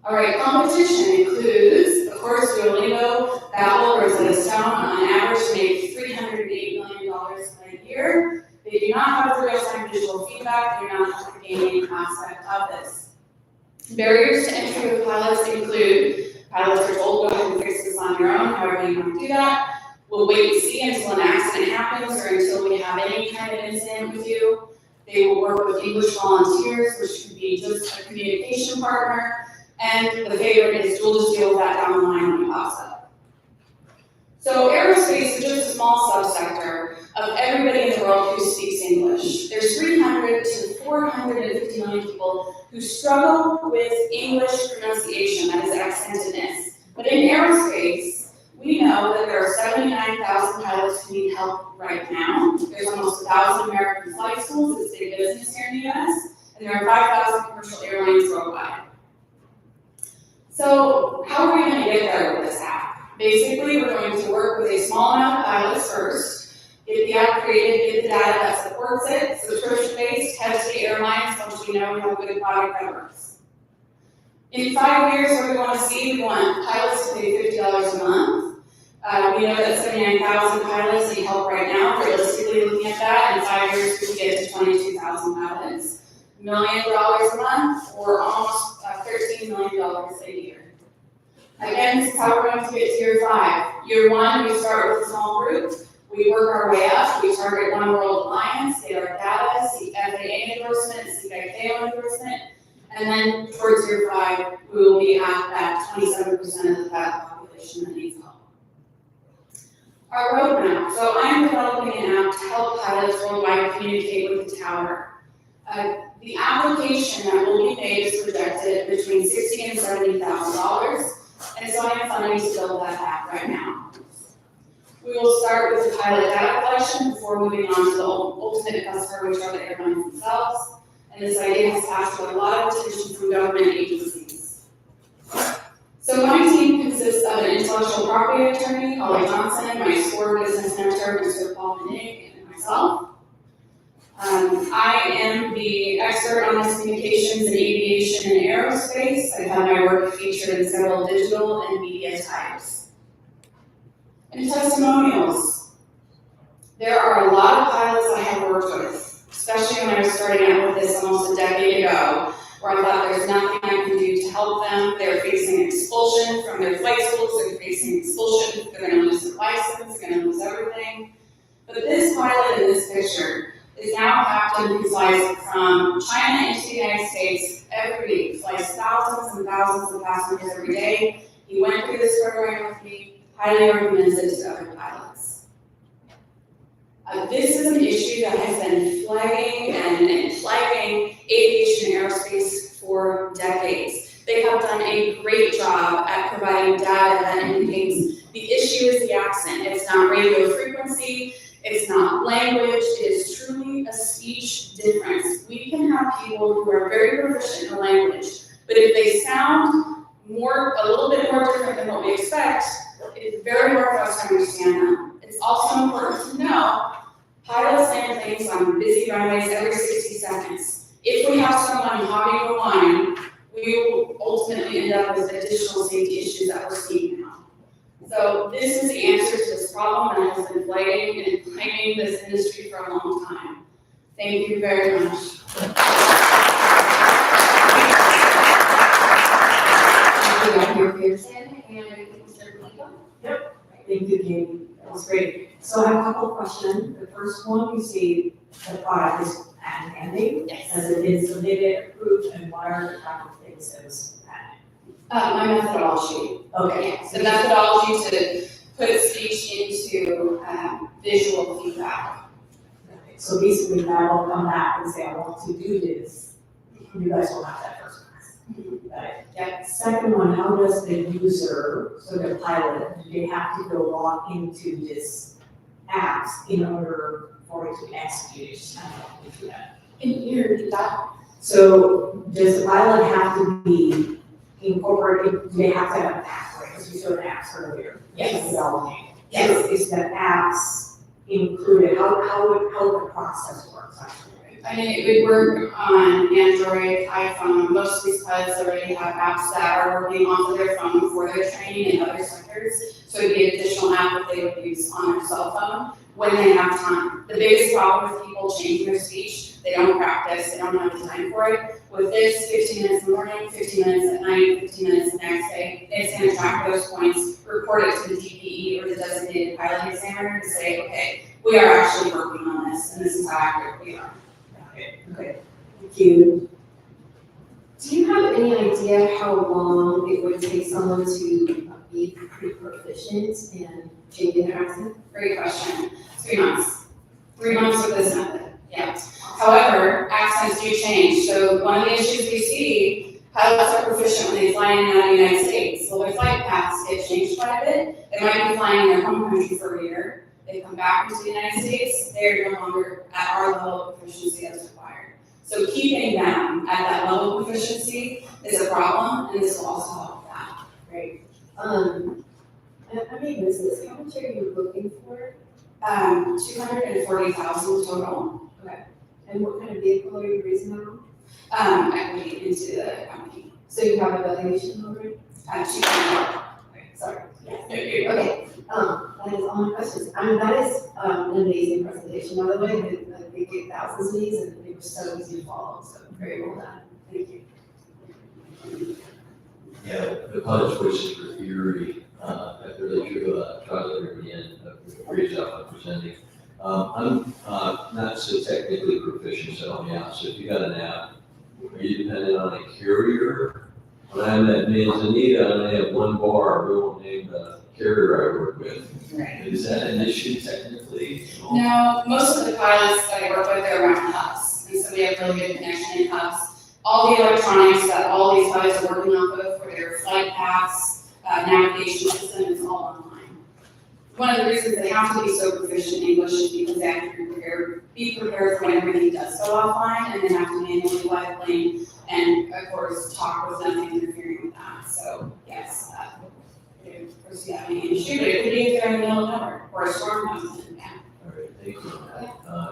All right, competition includes, of course, Duolingo, Babbel, Rosetta Stone, on average make $308 million They do not have the real-time visual feedback, they do not have the gaming aspect of this. Barriers to entry with pilots include, pilots are told, go ahead and fix this on your own, however you want to do that. We'll wait and see until an accident happens or until we have any kind of incident with you. They will work with English volunteers, which could be just a communication partner. And the favorite is we'll just deal with that down the line when it pops up. So aerospace is just a small subsector of everybody in the world who speaks English. There's 300 to 450 million people who struggle with English pronunciation, that is accentedness. But in aerospace, we know that there are 79,000 pilots who need help right now. There's almost 1,000 American flight schools, it's big business here in the US, and there are 5,000 commercial airlines worldwide. So how are we going to get there with this app? Basically, we're going to work with a small amount of pilots first, get the app created, get the data that supports it, subscription-based, test the airlines once we know we have a good product that works. In 5 years, what we want to see, we want pilots to pay $50 a month. We know that 79,000 pilots need help right now. Realistically, looking at that, in 5 years, we can get to 22,000 pilots. $1 million a month, or almost $13 million a year. Again, this is how we're going to get to year 5. Year 1, we start with a small group. We work our way up. We target One World Alliance, get our data, seek FAA endorsement, seek ICAO endorsement, and then towards year 5, we will be at that 27% of the pilot population that needs help. Our roadmap. So I'm developing an app to help pilots worldwide communicate with the tower. The application that will be made is projected between $60,000 and $70,000, and so I am funding to build that app right now. We will start with the pilot data collection before moving on to the ultimate customer, which are the airlines themselves. And this idea has passed with a lot of attention from government agencies. So my team consists of an intellectual property attorney, Holly Johnson, my SCORE business mentor, Mr. Paul Minick, and myself. I am the expert on mass communications in aviation and aerospace. I've had my work featured in several digital and media types. And testimonials. There are a lot of pilots I have worked with, especially when I was starting out with this almost a decade ago, where I thought there's nothing I can do to help them. They're facing expulsion from their flight schools, they're facing expulsion, they're gonna lose their license, they're gonna lose everything. But this pilot in this picture is now a captain who flies from China into the United States every week, flies thousands and thousands of passengers every day. He went through this program with me, highly recommends it to other pilots. This is an issue that has been flagging and plaguing aviation and aerospace for decades. They have done a great job at providing data that indicates the issue is the accent. It's not radio frequency, it's not language, it is truly a speech difference. We can have people who are very proficient in a language, but if they sound a little bit more different than what we expect, it's very hard for us to understand them. It's also important to know pilots land planes on busy runways every 60 seconds. If we have someone hogging the line, we will ultimately end up with additional safety issues that we're seeing now. So this is the answer to this problem that has been plaguing and plaguing this industry for a long time. Thank you very much. Thank you, Dr. Pearson, and Mr. Nico. Yep, thank you, Katie. That was great. So I have a couple of questions. The first one, you see the product is patent pending. Yes. Has it been submitted, approved, and what are the type of things that is patented? My methodology. Okay. Yes, the methodology to put speech into visual feedback. Okay. So basically, that will come back and say, I want to do this. You guys will have that first class. Got it. Yeah. Second one, how does the user, so the pilot, do they have to go log into this app in order for it to execute it? Just kind of walk me through that. Can you repeat that? So does the pilot have to be incorporated, do they have to have an app, right? Because we showed apps earlier. Yes. Yes. Is the apps included? How would the process work actually? I mean, it would work on Android, iPhone. Most of these pilots already have apps that are working off of their phone for their training in other sectors. So it'd be an additional app that they would use on their cell phone. when they have time. The biggest problem with people changing their speech, they don't practice, they don't have the time for it. With this, 15 minutes in the morning, 15 minutes at night, 15 minutes the next day, it's gonna track those points, report it to the DPE or the designated pilot examiner to say, okay, we are actually working on this, and this is how accurate we are. Okay, thank you. Do you have any idea how long it would take someone to be pretty proficient in changing their accent? Great question. 3 months. 3 months with this method, yeah. However, accents do change. So one of the issues we see, pilots are proficient when they fly in and out of the United States. So their flight paths get changed quite a bit. They might be flying in their home country for a year. They come back into the United States, they're no longer at our level of proficiency as required. So keeping them at that level of proficiency is a problem, and this will also help with that. Right. I may miss this. How much are you looking for? 240,000 total. And what kind of vehicle are you raising that on? Equity into the company. So you have a valuation already? 2.4. Sorry. Yeah. Okay, that is all my questions. I mean, that is an amazing presentation, by the way. They get thousands of these and they were so easy to follow, so very well done. Thank you. Yeah, the college courses for theory, that's really true, Charlie at the end, great job of presenting. I'm not so technically proficient, so help me out. So if you got an app, are you dependent on a carrier? When I'm at Manzanita, I only have one bar, we won't name the carrier I work with. Right. Is that an issue technically? No, most of the pilots that I work with are around hubs, and so we have really good connection in hubs. All the electronics that all these pilots are working off of for their flight paths, navigation system is all online. One of the reasons they have to be so proficient in English is because they have to be prepared for when everything does go offline, and then have to manually fly the plane and, of course, talk with nothing interfering with that. So, yes, I foresee that being an issue, but it could be if they're in the middle of nowhere, or a storm comes in, yeah. All right, thank you.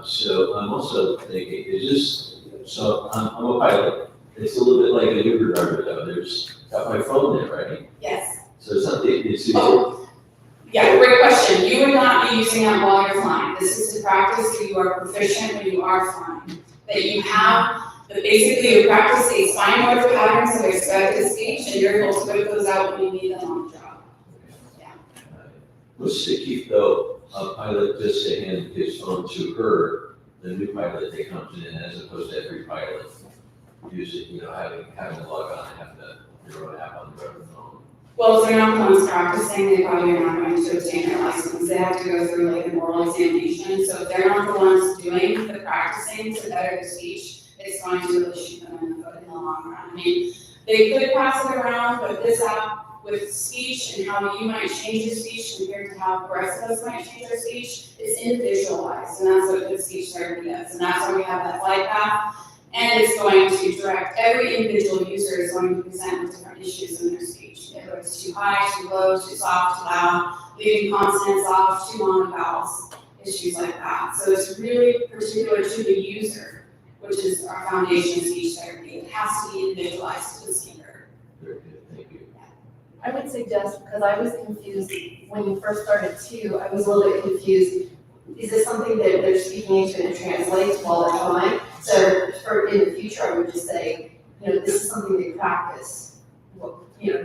So I'm also thinking, is this, so I'm a pilot, it's a little bit like an Uber driver though, there's, got my phone there, right? Yes. So it's not, it's. Yeah, great question. You would not be using that while you're flying. This is to practice that you are proficient when you are flying. That you have, that basically you practice these fine motor patterns of expected speech, and you're able to whip those out when you need them on the job. Yeah. What's to keep though, a pilot just to hand his phone to her, the new pilot that comes in, as opposed to every pilot using, having to log on and have their own app on their own phone? Well, if they're not the ones practicing, they probably are not going to obtain their license. They have to go through like an oral examination. So if they're not the ones doing the practicing to better their speech, it's going to really shoot them in the foot in the long run. I mean, they could pass it around, but this app with speech and how you might change your speech compared to how the rest of us might change our speech is individualized. And that's what good speech therapy is. And that's why we have that flight path. And it's going to direct, every individual user is going to present with different issues in their speech. Whether it's too high, too low, too soft, too loud, leaving consonants off, too long vowels, issues like that. So it's really particular to the user, which is our foundation speech therapy. It has to be individualized to the speaker. Very good, thank you. I would suggest, because I was confused when you first started too, I was a little bit confused. Is this something that they're speaking into and it translates while they're flying? So for in the future, I would just say, this is something they practice,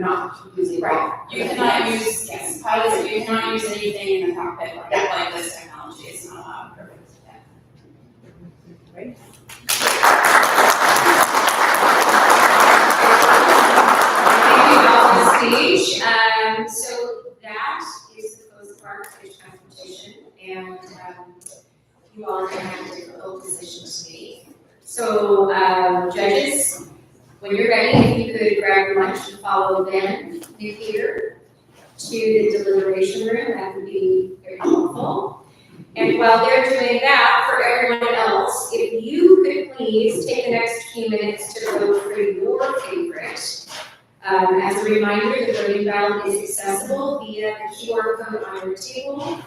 not using. Right. You cannot use, yes, pilots, you cannot use anything in the cockpit like this technology. It's not allowed. Perfect. Yeah. Right. Thank you, speech. So that is the closed part of pitch competition, and you all are going to have a difficult decision to make. So, judges, when you're ready, if you could grab your lunch and follow Ben here to the deliberation room, that would be very helpful. And while they're doing that, for everyone else, if you could please take the next few minutes to vote for your favorite. As a reminder, the voting ballot is accessible via the QR code on your table.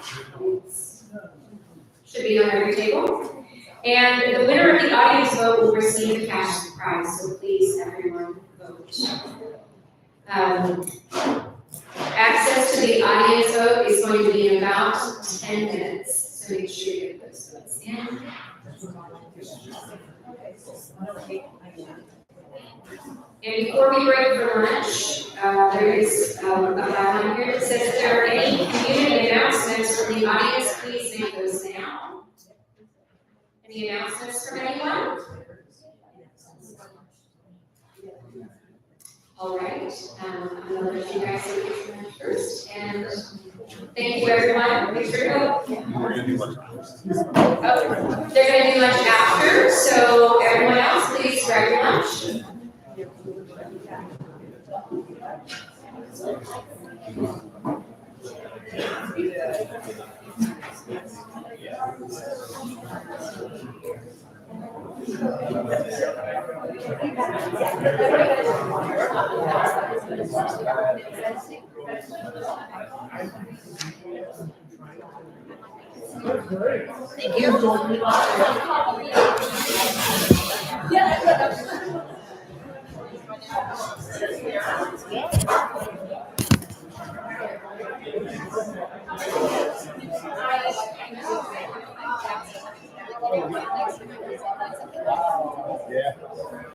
Should be on every table. And the winner of the audience vote will receive a cash prize, so please, everyone, vote. Access to the audience vote is going to be in about 10 minutes. So make sure you get those votes in. And before we break for lunch, there is a button here that says if there are any community announcements from the audience, please make those now. Any announcements from anyone? All right, I'm gonna let you guys take your turn first, and thank you everyone. Make sure to We're gonna do lunch. oh, they're gonna do lunch after, so everyone else, please grab your lunch. Yeah.